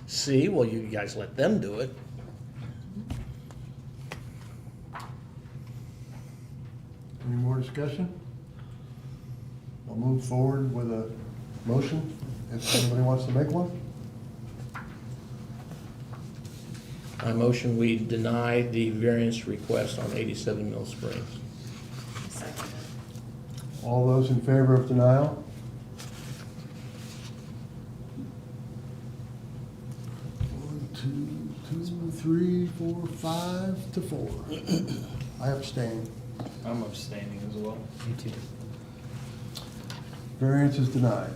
see, well, you guys let them do it. any more discussion? I'll move forward with a motion, if anybody wants to make one. I motion we deny the variance request on 87 Mill Springs. All those in favor of denial? One, two, three, 4, 5 to 4. I abstain. I'm abstaining as well. Me too. Variance is denied.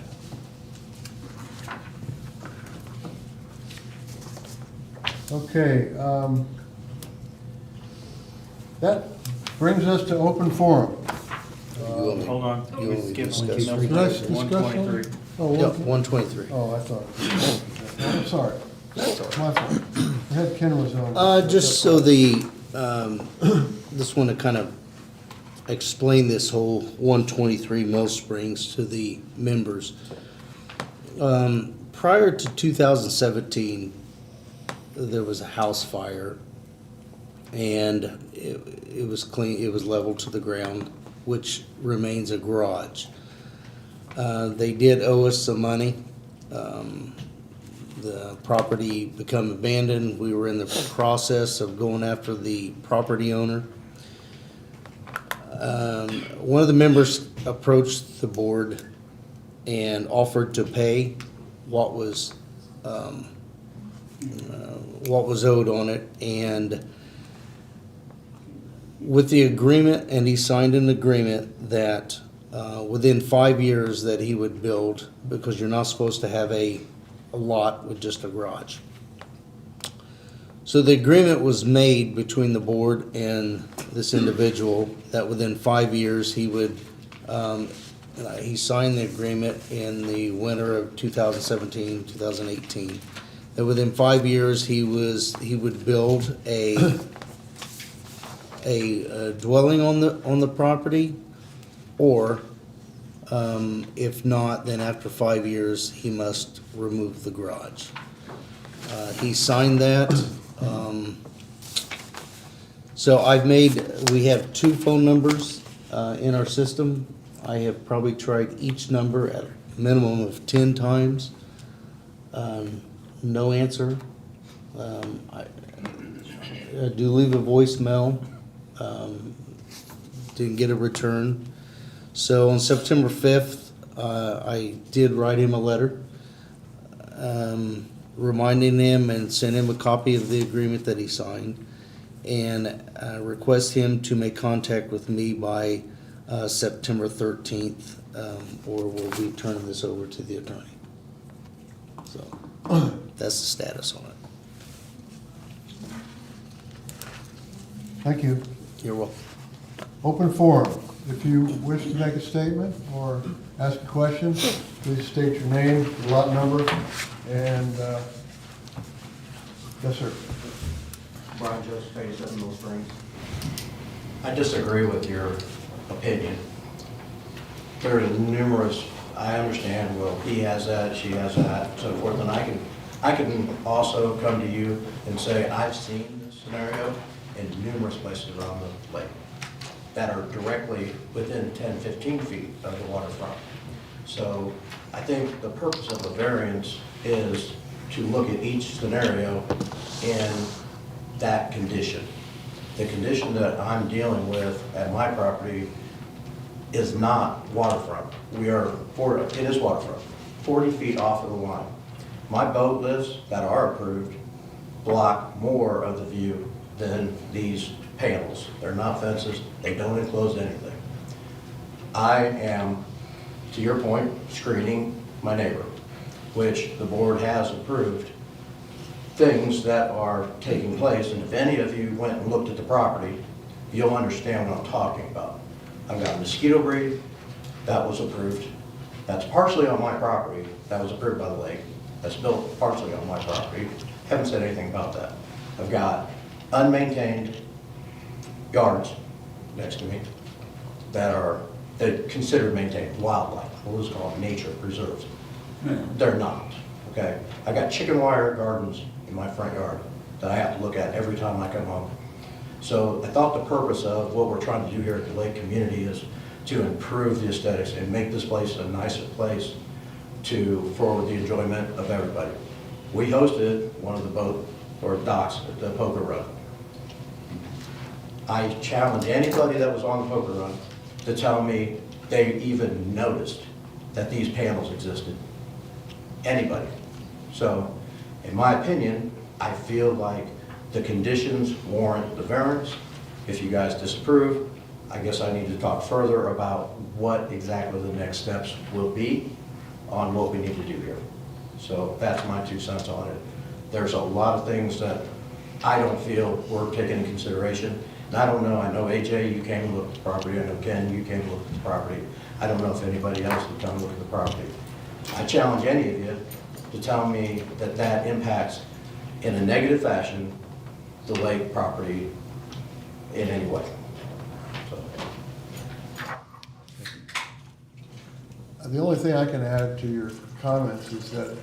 Okay, that brings us to open forum. Hold on. You We only skipped discussed- Did I discuss that? 123. Oh, Yep, 123. 123. Oh, I thought. I'm sorry. My fault. I had Ken was on. Just so just want to kind of explain this whole 123 Mill Springs to the members. Prior to 2017, there was a house fire, and it was clean, it was leveled to the ground, which remains a garage. They did owe us some money. The property became abandoned. We were in the process of going after the property owner. One of the members approached the board and offered to pay what was owed on it, and with the agreement, and he signed an agreement that within 5 years that he would build, because you're not supposed to have a lot with just a garage. So the agreement was made between the board and this individual that within 5 years he would, he signed the agreement in the winter of 2017, 2018. That within 5 years he would build a dwelling on the property, or if not, then after 5 years he must remove the garage. He signed that. So we have 2 phone numbers in our system. I have probably tried each number at a minimum of 10 times. No answer. I do leave a voicemail. Didn't get a return. So on September 5th, I did write him a letter reminding him and sent him a copy of the agreement that he signed, and request him to make contact with me by September 13th, or we'll be turning this over to the attorney. So that's the status on it. Thank you. You're welcome. Open forum. If you wish to make a statement or ask a question, please state your name, your lot number, and, yes, sir. Brian Joseph, 87 Mill Springs. I disagree with your opinion. There are numerous, I understand, well, he has that, she has that, so forth, and I can also come to you and say, I've seen this scenario in numerous places around the lake that are directly within 10, 15 feet of the waterfront. So I think the purpose of a variance is to look at each scenario in that condition. The condition that I'm dealing with at my property is not waterfront. It is waterfront, 40 feet off of the line. My boat lifts that are approved block more of the view than these panels. They're not fences, they don't enclose anything. I am, to your point, screening my neighbor, which the board has approved things that are taking place, and if any of you went and looked at the property, you'll understand what I'm talking about. I've got a mosquito breed, that was approved. That's partially on my property, that was approved by the lake. That's built partially on my property. Haven't said anything about that. I've got unmaintained yards next to me that are considered maintained, wildlife, we'll just call them nature preserves. They're not, okay? I got chicken wire gardens in my front yard that I have to look at every time I come home. So I thought the purpose of what we're trying to do here at the lake community is to improve the aesthetics and make this place a nicer place for the enjoyment of everybody. We hosted one of the boat or docks at the poker run. I challenge anybody that was on the poker run to tell me they even noticed that these panels existed. Anybody. So, in my opinion, I feel like the conditions warrant the variance. If you guys disapprove, I guess I need to talk further about what exactly the next steps will be on what we need to do here. So that's my 2 cents on it. There's a lot of things that I don't feel were taken into consideration. And I don't know, I know AJ, you came and looked at the property. I know Ken, you came and looked at the property. I don't know if anybody else would come and look at the property. I challenge any of you to tell me that that impacts in a negative fashion the lake property in any way. So. The only thing I can add to your comments is that,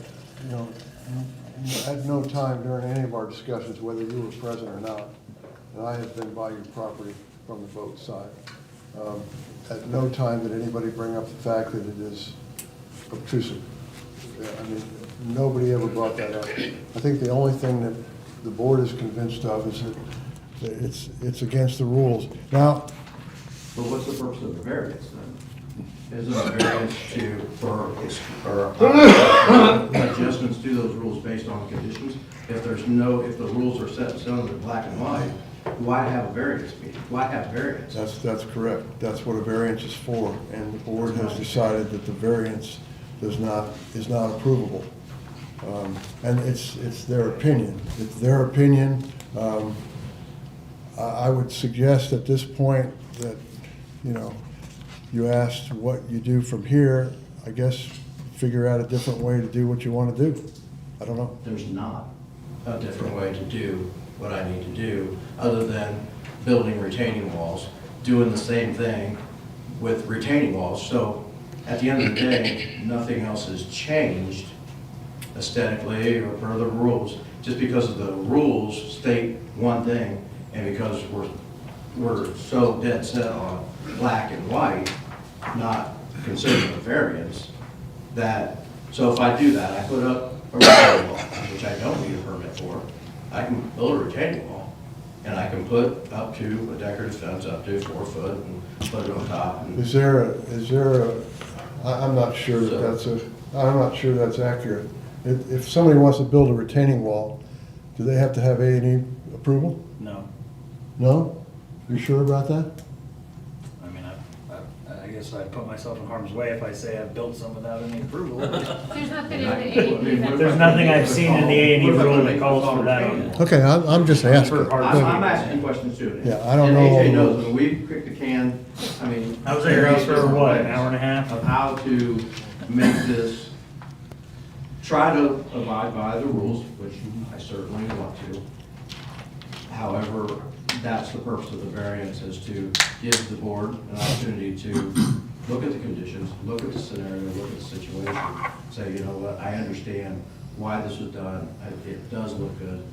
at no time during any of our discussions, whether you were present or not, and I have been by your property from the boat side, at no time did anybody bring up the fact that it is obtrusive. I mean, nobody ever brought that up. I think the only thing that the board is convinced of is that it's against the rules. Now, But what's the purpose of the variance then? Isn't a variance for adjustments to those rules based on the conditions? If the rules are set in stone in black and white, why have a variance meeting? Why have variance? That's correct. That's what a variance is for, and the board has decided that the variance is not approvable. And it's their opinion. It's their opinion. I would suggest at this point that, you asked what you do from here. I guess figure out a different way to do what you want to do. I don't know. There's not a different way to do what I need to do, other than building retaining walls, doing the same thing with retaining walls. So at the end of the day, nothing else has changed aesthetically or per the rules, just because of the rules state one thing, and because we're so dead set on black and white, not considering a variance, so if I do that, I put up a retaining wall, which I don't need a permit for, I can build a retaining wall, and I can put up to a decorative fence up to 4 foot and put it on top. Is there I'm not sure I'm not sure that's accurate. If somebody wants to build a retaining wall, do they have to have A&E approval? No. No? You sure about that? I mean, I guess I'd put myself in harm's way if I say I've built some without any approval. There's nothing in the A&E. There's nothing I've seen in the A&E rule that calls for that. Okay, I'm just asking. I'm asking questions too. Yeah, I don't know all And AJ the knows, rules. when we kicked the can, I mean. I was at your house for what, an hour and a half? Of how to make this, try to abide by the rules, which I certainly want to. However, that's the purpose of the variance, is to give the board an opportunity to look at the conditions, look at the scenario, look at the situation, say, you know what, I understand why this was done, it does look good.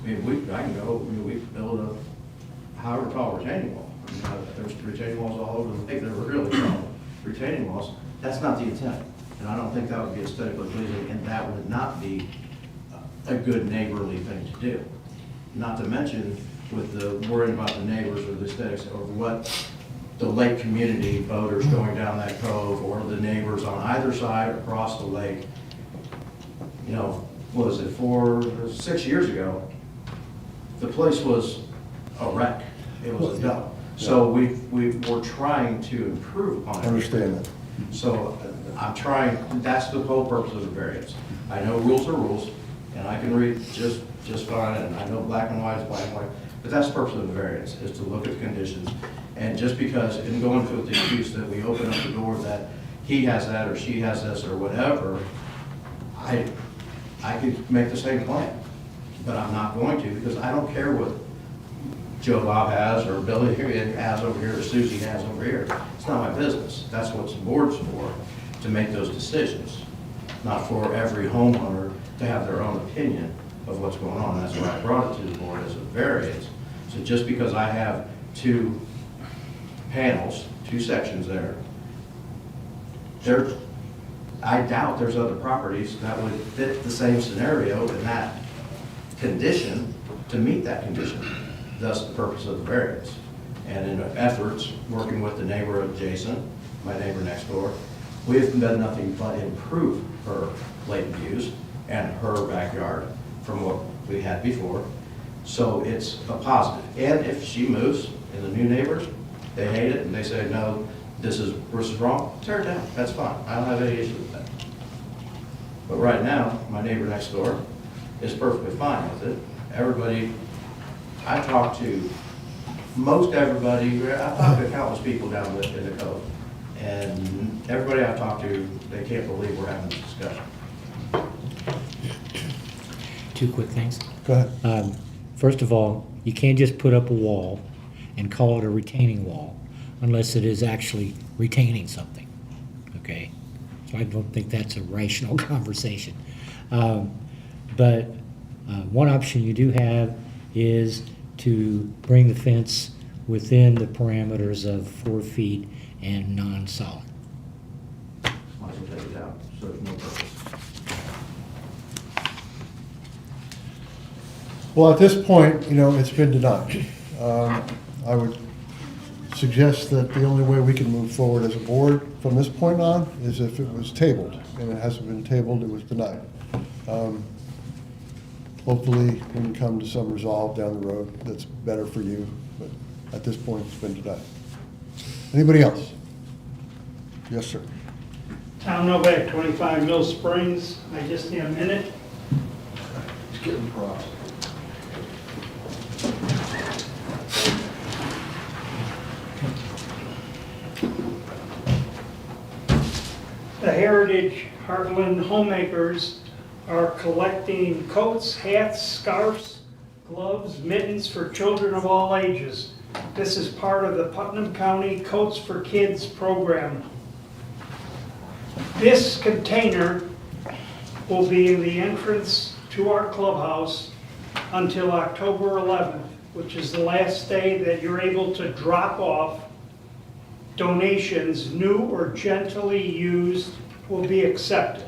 I mean, I can go, we build a however tall retaining wall. I mean, there's retaining walls all over the lake, they're really tall retaining walls. That's not the intent, and I don't think that would be aesthetically pleasing, and that would not be a good neighborly thing to do. Not to mention with the worrying about the neighbors or the aesthetics or what the lake community boaters going down that cove or the neighbors on either side across the lake. What was it, 6 years ago, the place was a wreck. It was a dump. So we're trying to improve upon it. I understand that. So I'm trying, that's the whole purpose of the variance. I know rules are rules, and I can read just fine, and I know black and white is black and white, but that's the purpose of the variance, is to look at the conditions. And just because, in going through the excuse that we open up the door that he has that or she has this or whatever, I could make the same claim, but I'm not going to, because I don't care what Joe Bob has, or Billy has over here, or Susie has over here. It's not my business. That's what the board's for, to make those decisions, not for every homeowner to have their own opinion of what's going on. That's why I brought it to the board as a variance. So just because I have 2 panels, 2 sections there, I doubt there's other properties that would fit the same scenario in that condition to meet that condition. Thus the purpose of the variance. And in efforts, working with the neighbor adjacent, my neighbor next door, we have done nothing but improve her lake views and her backyard from what we had before. So it's a positive. And if she moves and the new neighbors, they hate it and they say, no, this is wrong, tear it down, that's fine. I don't have any issue with that. But right now, my neighbor next door is perfectly fine with it. Everybody, I talked to most everybody, I've talked to countless people down in the cove, and everybody I've talked to, they can't believe we're having this discussion. 2 quick things. Go ahead. First of all, you can't just put up a wall and call it a retaining wall unless it is actually retaining something, okay? So I don't think that's a rational conversation. But one option you do have is to bring the fence within the parameters of 4 feet and non-solid. Might as well take it down, so there's no purpose. Well, at this point, it's been denied. I would suggest that the only way we can move forward as a board from this point on is if it was tabled, and it hasn't been tabled, it was denied. Hopefully, we can come to some resolve down the road that's better for you, but at this point, it's been denied. Anybody else? Yes, sir. Tom Novak, 25 Mill Springs. I just need a minute. Just getting props. The Heritage Heartland Homemakers are collecting coats, hats, scarves, gloves, mittens for children of all ages. This is part of the Putnam County Coats for Kids program. This container will be in the entrance to our clubhouse until October 11th, which is the last day that you're able to drop off donations, new or gently used, will be accepted.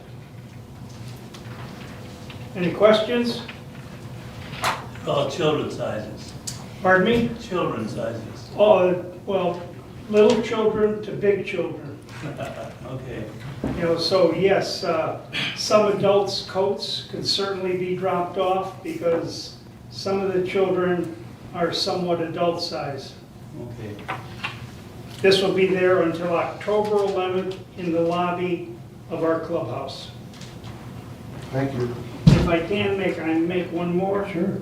Any questions? Children's sizes. Pardon me? Children's sizes. Oh, well, little children to big children. Okay. You know, so yes, some adults' coats could certainly be dropped off because some of the children are somewhat adult size. Okay. This will be there until October 11th in the lobby of our clubhouse. Thank you. If I can make one more. Sure.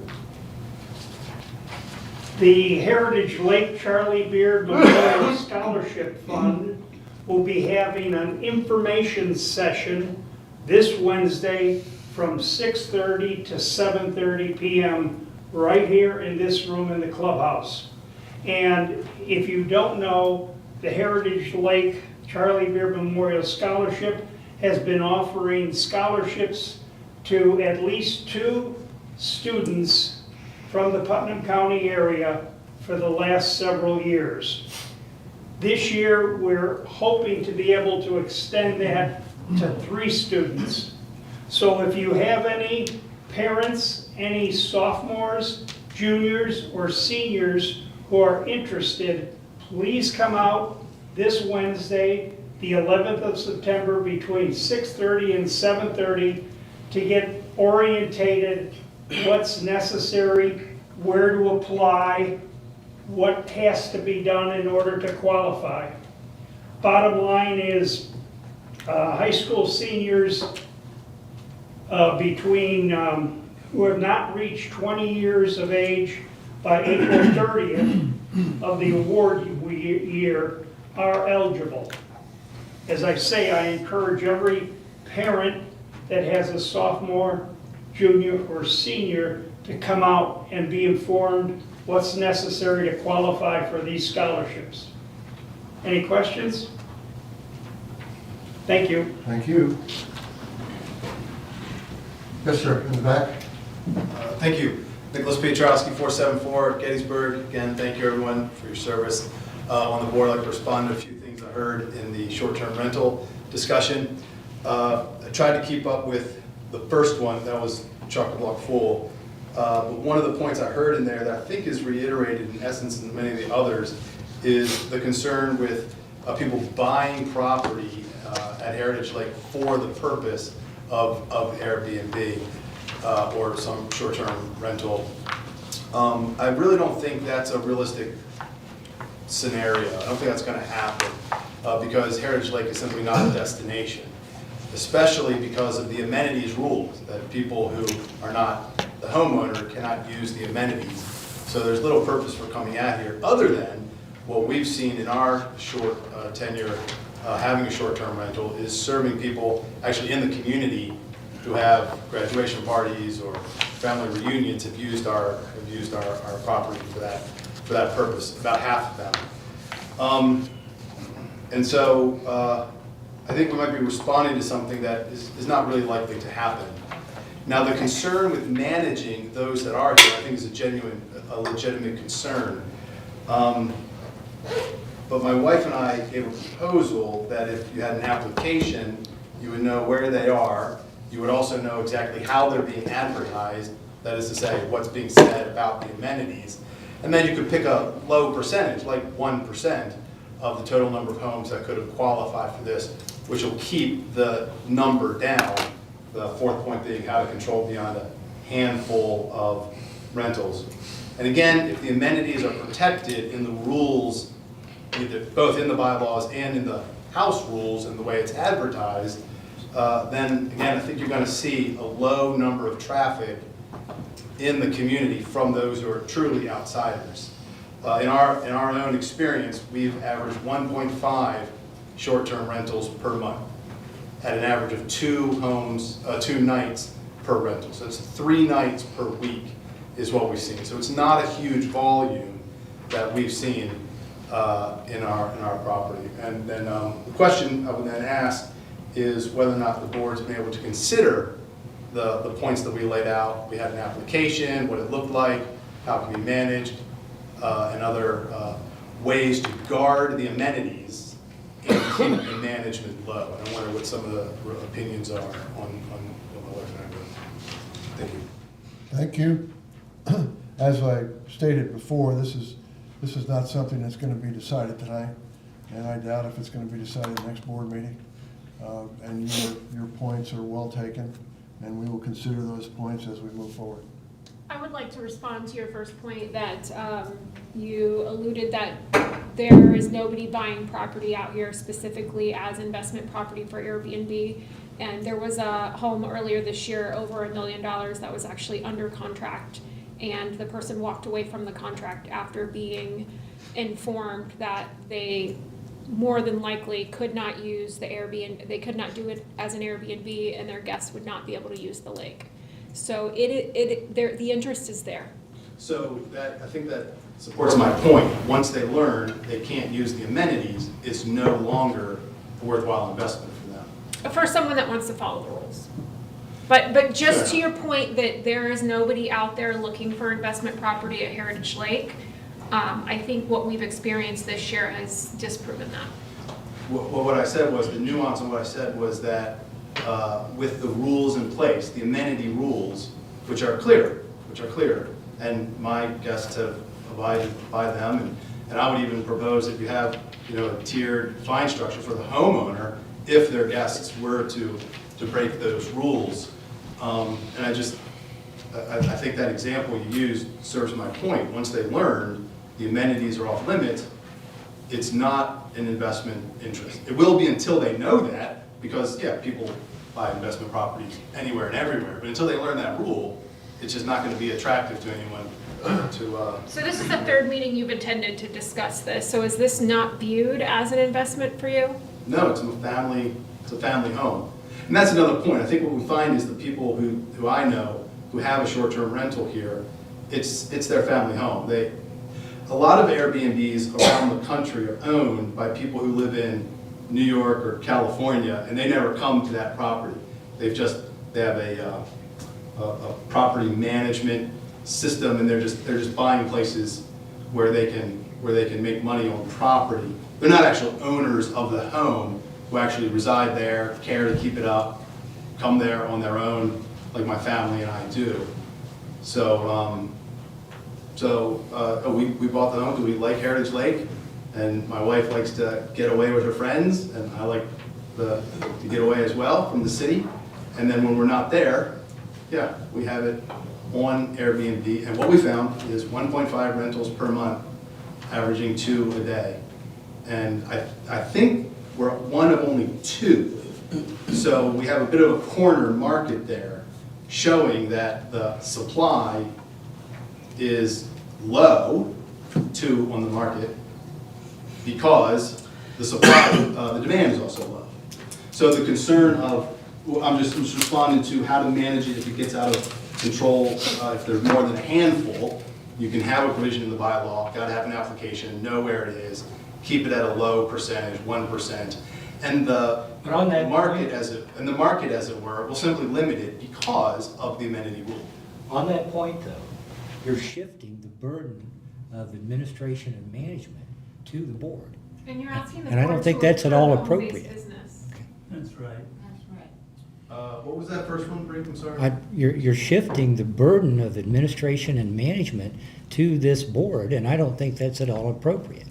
The Heritage Lake Charlie Beard Memorial Scholarship Fund will be having an information session this Wednesday from 6:30 to 7:30 p.m. right here in this room in the clubhouse. And if you don't know, the Heritage Lake Charlie Beard Memorial Scholarship has been offering scholarships to at least 2 students from the Putnam County area for the last several years. This year, we're hoping to be able to extend that to 3 students. So if you have any parents, any sophomores, juniors, or seniors who are interested, please come out this Wednesday, the 11th of September, between 6:30 and 7:30 to get orientated, what's necessary, where to apply, what has to be done in order to qualify. Bottom line is, high school seniors who have not reached 20 years of age by April 30th of the award year are eligible. As I say, I encourage every parent that has a sophomore, junior, or senior to come out and be informed what's necessary to qualify for these scholarships. Any questions? Thank you. Thank you. Yes, sir, in the back. Thank you. Nicholas Piotrowski, 474 Gettysburg. Again, thank you everyone for your service on the board. I'd like to respond to a few things I heard in the short-term rental discussion. I tried to keep up with the first one, that was chock-a-block full. But one of the points I heard in there that I think is reiterated in essence in many of the others is the concern with people buying property at Heritage Lake for the purpose of Airbnb or some short-term rental. I really don't think that's a realistic scenario. I don't think that's going to happen because Heritage Lake is simply not a destination, especially because of the amenities rules that people who are not the homeowner cannot use the amenities. So there's little purpose for coming out here other than what we've seen in our short tenure having a short-term rental is serving people actually in the community who have graduation parties or family reunions have used our property for that purpose, about half of them. And so I think we might be responding to something that is not really likely to happen. Now, the concern with managing those that are here, I think, is a legitimate concern. But my wife and I gave a proposal that if you had an application, you would know where they are. You would also know exactly how they're being advertised, that is to say, what's being said about the amenities. And then you could pick a low percentage, like 1% of the total number of homes that could have qualified for this, which will keep the number down, the fourth point being how to control beyond a handful of rentals. And again, if the amenities are protected in the rules, either both in the bylaws and in the house rules and the way it's advertised, then again, I think you're going to see a low number of traffic in the community from those who are truly outsiders. In our own experience, we've averaged 1.5 short-term rentals per month at an average of 2 nights per rental. So it's 3 nights per week is what we've seen. So it's not a huge volume that we've seen in our property. And then the question I would then ask is whether or not the board's been able to consider the points that we laid out. We had an application, what it looked like, how it can be managed, and other ways to guard the amenities and keep the management low. And I wonder what some of the opinions are on what we're trying to do. Thank you. Thank you. As I stated before, this is not something that's going to be decided tonight, and I doubt if it's going to be decided at the next board meeting. And your points are well taken, and we will consider those points as we move forward. I would like to respond to your first point that you alluded that there is nobody buying property out here specifically as investment property for Airbnb. And there was a home earlier this year over $1 million that was actually under contract. And the person walked away from the contract after being informed that they more than likely could not use the Airbnb, they could not do it as an Airbnb, and their guests would not be able to use the lake. So the interest is there. So I think that supports my point. Once they learn they can't use the amenities, it's no longer a worthwhile investment for them. For someone that wants to follow the rules. But just to your point that there is nobody out there looking for investment property at Heritage Lake, I think what we've experienced this year has disproven that. Well, what I said was, the nuance of what I said was that with the rules in place, the amenity rules, which are clear, and my guests have abided by them, and I would even propose that you have, a tiered fine structure for the homeowner if their guests were to break those rules. And I think that example you used serves my point. Once they learn the amenities are off limits, it's not an investment interest. It will be until they know that, because people buy investment properties anywhere and everywhere, but until they learn that rule, it's just not going to be attractive to anyone to... So this is the third meeting you've attended to discuss this, so is this not viewed as an investment for you? No, it's a family home. And that's another point. I think what we find is the people who I know who have a short-term rental here, it's their family home. A lot of Airbnbs around the country are owned by people who live in New York or California, and they never come to that property. They have a property management system, and they're just buying places where they can make money on property. They're not actual owners of the home who actually reside there, care to keep it up, come there on their own, like my family and I do. So, we bought the home because we like Heritage Lake, and my wife likes to get away with her friends, and I like to get away as well from the city. And then when we're not there, we have it on Airbnb. And what we found is 1.5 rentals per month, averaging 2 a day. And I think we're one of only 2. So we have a bit of a corner market there, showing that the supply is low, 2 on the market, because the demand is also low. So the concern of, I'm just responding to how to manage it if it gets out of control. If there's more than a handful, you can have a provision in the bylaw, got to have an application, know where it is, keep it at a low percentage, 1%, and the market, as it were, will simply limit it because of the amenity rule. On that point, though, you're shifting the burden of administration and management to the board. And you're asking the And I board don't think to that's at all approve home-based appropriate. business. That's right. That's right. What was that first one, Rick? I'm sorry. You're shifting the burden of administration and management to this board, and I don't think that's at all appropriate.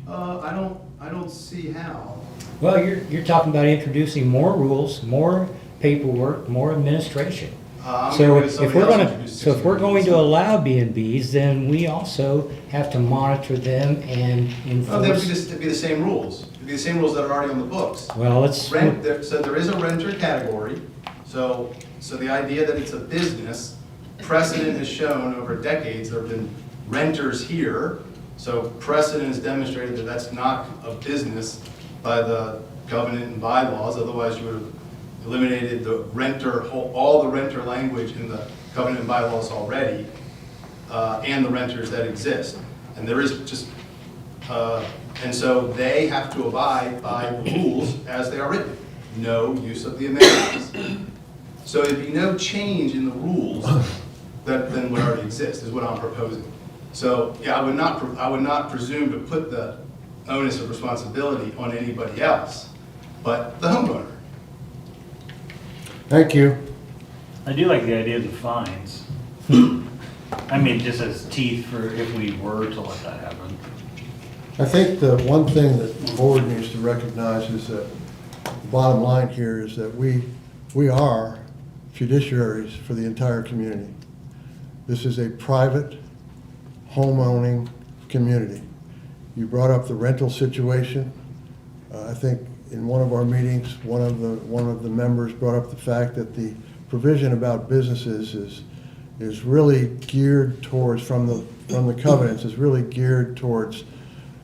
I don't see how. Well, you're talking about introducing more rules, more paperwork, more administration. I'm So gonna get if somebody we're else to gonna, introduce so if we're 60 going to minutes. allow B&Bs, then we also have to monitor them and No, enforce. it'd be the same rules. It'd be the same rules that are already on the books. Well, let's, So there is a renter category, so the idea that it's a business, precedent has shown over decades, there have been renters here, so precedent has demonstrated that that's not a business by the covenant and bylaws, otherwise you would have eliminated the renter, all the renter language in the covenant and bylaws already, and the renters that exist. And there is just, and so they have to abide by the rules as they are written. No use of the amenities. So there'd be no change in the rules than what already exists, is what I'm proposing. So, yeah, I would not presume to put the onus of responsibility on anybody else, but the homeowner. Thank you. I do like the idea of the fines. I mean, just as teeth for if we were to let that happen. I think the one thing that the board needs to recognize is that the bottom line here is that we are fiduciaries for the entire community. This is a private home-owning community. You brought up the rental situation. I think in one of our meetings, one of the members brought up the fact that the provision about businesses is really geared towards, from the covenants, is really geared towards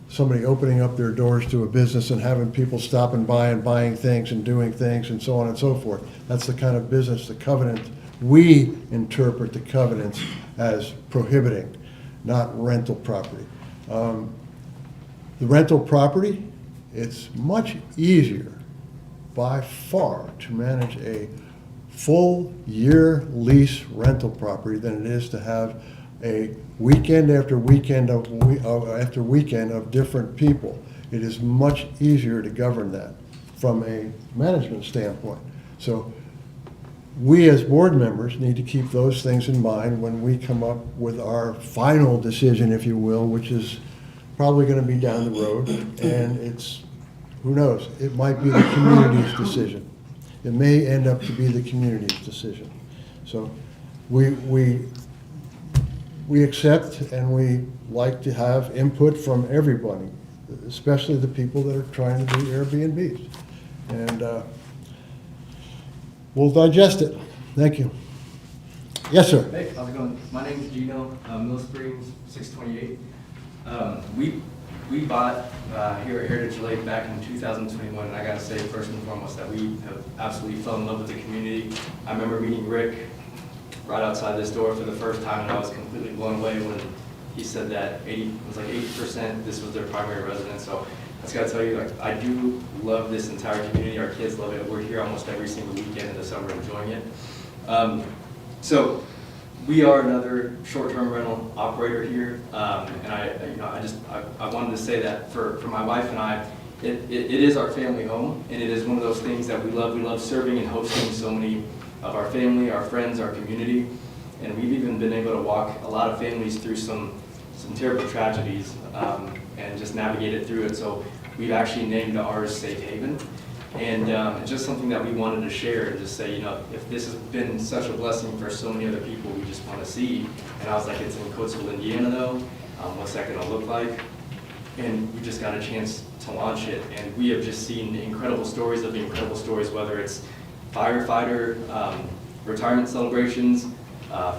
somebody opening up their doors to a business and having people stopping by and buying things and doing things and so on and so forth. That's the kind of business the covenant, we interpret the covenants as prohibiting, not rental property. The rental property, it's much easier by far to manage a full year lease rental property than it is to have a weekend after weekend after weekend of different people. It is much easier to govern that from a management standpoint. So we as board members need to keep those things in mind when we come up with our final decision, if you will, which is probably going to be down the road, and it's, who knows, it might be the community's decision. It may end up to be the community's decision. So we accept and we like to have input from everybody, especially the people that are trying to do Airbnbs. And we'll digest it. Thank you. Yes, sir. Hey, how's it going? My name is Gino, Mill Springs, 628. We bought here at Heritage Lake back in 2021, and I gotta say first and foremost that we have absolutely fell in love with the community. I remember meeting Rick right outside this door for the first time, and I was completely blown away when he said that 80% this was their primary residence. So I just gotta tell you, like, I do love this entire community. Our kids love it. We're here almost every single weekend in the summer enjoying it. So we are another short-term rental operator here, and I wanted to say that for my wife and I, it is our family home, and it is one of those things that we love. We love serving and hosting so many of our family, our friends, our community, and we've even been able to walk a lot of families through some terrible tragedies and just navigate it through it. So we've actually named ours Safe Haven. And it's just something that we wanted to share and just say, you know, if this has been such a blessing for so many other people, we just want to see. And I was like, it's in Coatesville, Indiana, though. What's that going to look like? And we just got a chance to launch it. And we have just seen incredible stories of incredible stories, whether it's firefighter, retirement celebrations,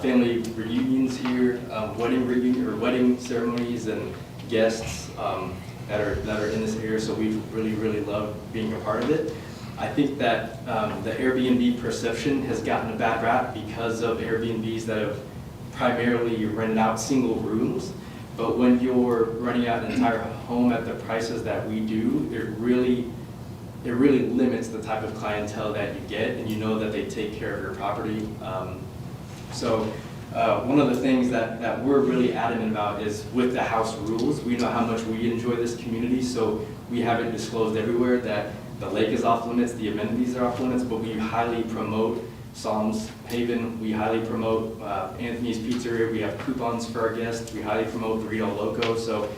family reunions here, wedding ceremonies, and guests that are in this area, so we've really loved being a part of it. I think that the Airbnb perception has gotten a bad rap because of Airbnbs that have primarily rented out single rooms, but when you're renting out an entire home at the prices that we do, it really limits the type of clientele that you get, and you know that they take care of your property. One of the things that we're really adamant about is with the house rules. We know how much we enjoy this community, so we haven't disclosed everywhere that the lake is off limits, the amenities are off limits, but we highly promote Psalms Haven, we highly promote Anthony's Pizzeria, we have coupons for our guests, we highly promote Burrito Loco, so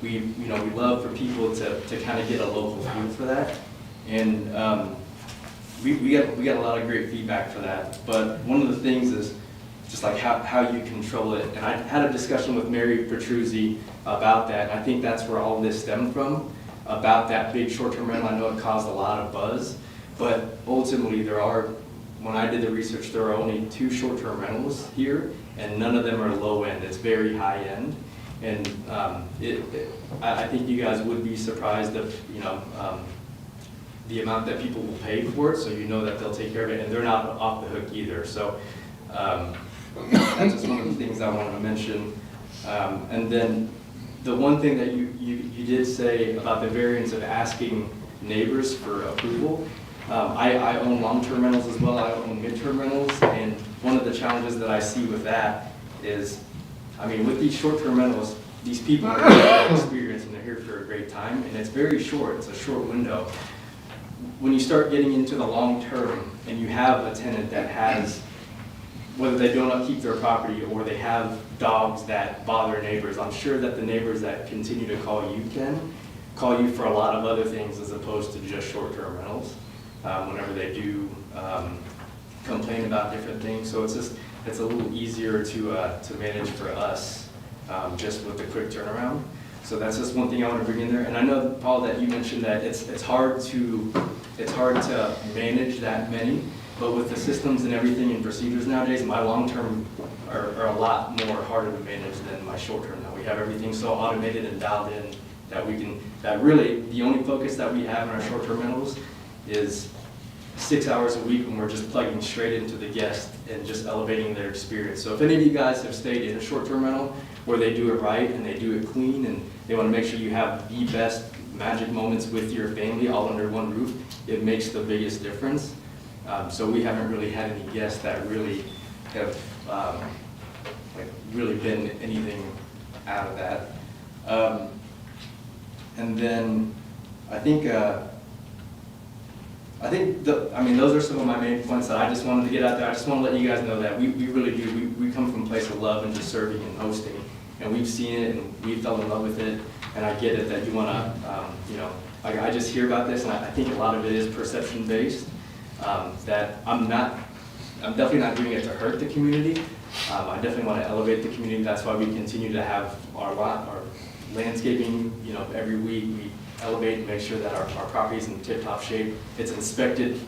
we love for people to kind of get a local feel for that. And we got a lot of great feedback for that, but one of the things is just like how you control it. And I had a discussion with Mary Petruzzi about that, and I think that's where all this stemmed from, about that big short-term rental. I know it caused a lot of buzz, but ultimately when I did the research, there are only 2 short-term rentals here, and none of them are low-end. It's very high-end. And I think you guys would be surprised if, the amount that people will pay for it, so you know that they'll take care of it, and they're not off the hook either. So that's just one of the things I wanted to mention. And then the one thing that you did say about the variance of asking neighbors for approval, I own long-term rentals as well. I own mid-term rentals, and one of the challenges that I see with that is, with these short-term rentals, these people are here for experience and they're here for a great time, and it's very short. It's a short window. When you start getting into the long-term and you have a tenant that has, whether they don't upkeep their property or they have dogs that bother neighbors, I'm sure that the neighbors that continue to call you call you for a lot of other things as opposed to just short-term rentals. Whenever they do complain about different things, so it's a little easier to manage for us just with the quick turnaround. So that's just one thing I want to bring in there. And I know, Paul, that you mentioned that it's hard to manage that many, but with the systems and everything and procedures nowadays, my long-term are a lot more harder to manage than my short-term now. We have everything so automated and dialed in that really the only focus that we have in our short-term rentals is 6 hours a week when we're just plugging straight into the guest and just elevating their experience. So if any of you guys have stayed in a short-term rental where they do it right and they do it clean and they want to make sure you have the best magic moments with your family all under one roof, it makes the biggest difference. So we haven't really had any guests that really have really been anything out of that. And then I think those are some of my main points that I just wanted to get out there. I just want to let you guys know that we really do. We come from a place of love and just serving and hosting, and we've seen it and we fell in love with it. And I get it that you want to, I just hear about this, and I think a lot of it is perception based. That I'm definitely not doing it to hurt the community. I definitely want to elevate the community. That's why we continue to have our landscaping. Every week we elevate and make sure that our property is in tip-top shape. It's inspected,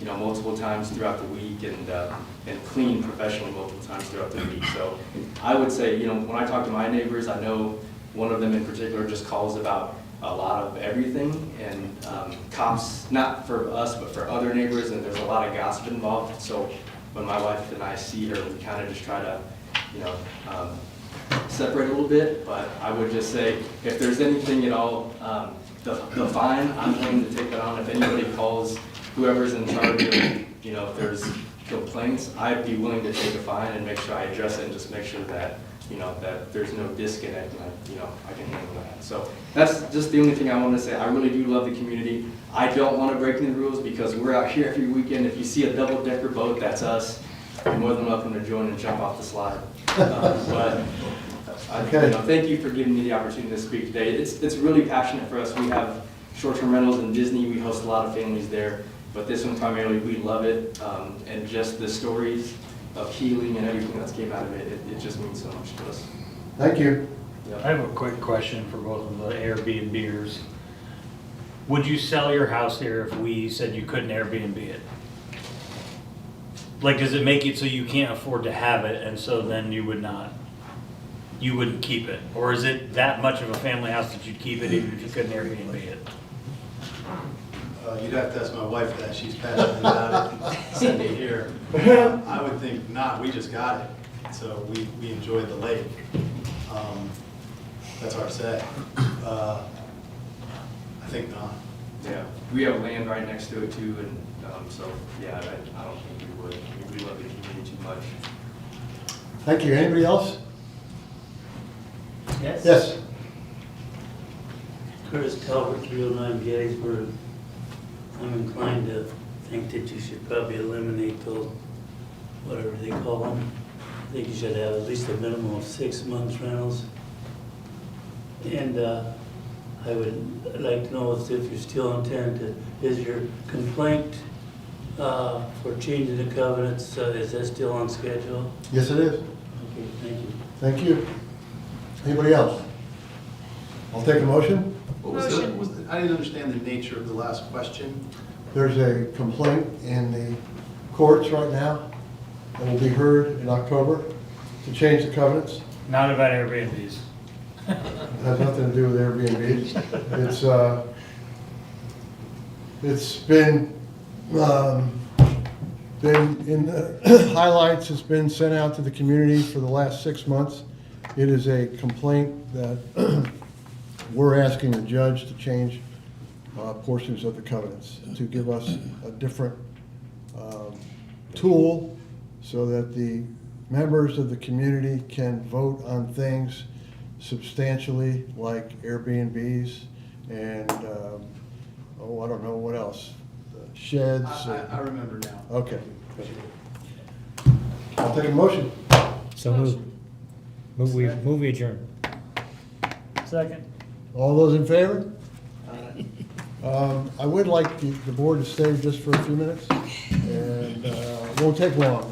multiple times throughout the week and cleaned professionally multiple times throughout the week. So I would say, when I talk to my neighbors, I know one of them in particular just calls about a lot of everything, and cops, not for us, but for other neighbors, and there's a lot of gossip involved. So when my wife and I see her, we kind of just try to, separate a little bit. But I would just say, if there's anything at all, the fine, I'm willing to take that on. If anybody calls whoever's in charge of, if there's complaints, I'd be willing to take a fine and make sure I address it and just make sure that, that there's no disconnect, and I can handle that. So that's just the only thing I want to say. I really do love the community. I don't want to break any rules because we're out here every weekend. If you see a double-decker boat, that's us. You're more than welcome to join and jump off the slide. But thank you for giving me the opportunity to speak today. It's really passionate for us. We have short-term rentals in Disney. We host a lot of families there. But this one primarily, we love it. And just the stories of healing and everything that's came out of it, it just means so much to us. Thank you. I have a quick question for both of the Airbnbers. Would you sell your house here if we said you couldn't Airbnb it? Like, does it make it so you can't afford to have it, and so then you wouldn't keep it? Or is it that much of a family house that you'd keep it even if you couldn't Airbnb it? You'd have to ask my wife that. She's passionate about it. Send it here. I would think not. We just got it. So we enjoyed the lake. That's hard to say. I think not. Yeah, we have land right next to it too, and so yeah, I don't think we would. We love the community too much. Thank you. Anybody else? Yes. Yes. Curtis Calvert, 309 Gettysburg. I'm inclined to think that you should probably eliminate those, whatever they call them. I think you should have at least a minimum of 6 months rentals. And I would like to know if you're still intended to, is your complaint for changing the covenants, is that still on schedule? Yes, it is. Okay, thank you. Thank you. Anybody else? I'll take a motion. What was the, I didn't understand the nature of the last question. There's a complaint in the courts right now that will be heard in October to change the covenants. Not about Airbnbs. It has nothing to do with Airbnb. It's been in the highlights. It's been sent out to the community for the last 6 months. It is a complaint that we're asking the judge to change portions of the covenants to give us a different tool so that the members of the community can vote on things substantially like Airbnbs and, I don't know what else, sheds. I remember now. Okay. I'll take a motion. So move adjourn. Second. All those in favor? I would like the board to stay just for a few minutes, and it won't take long.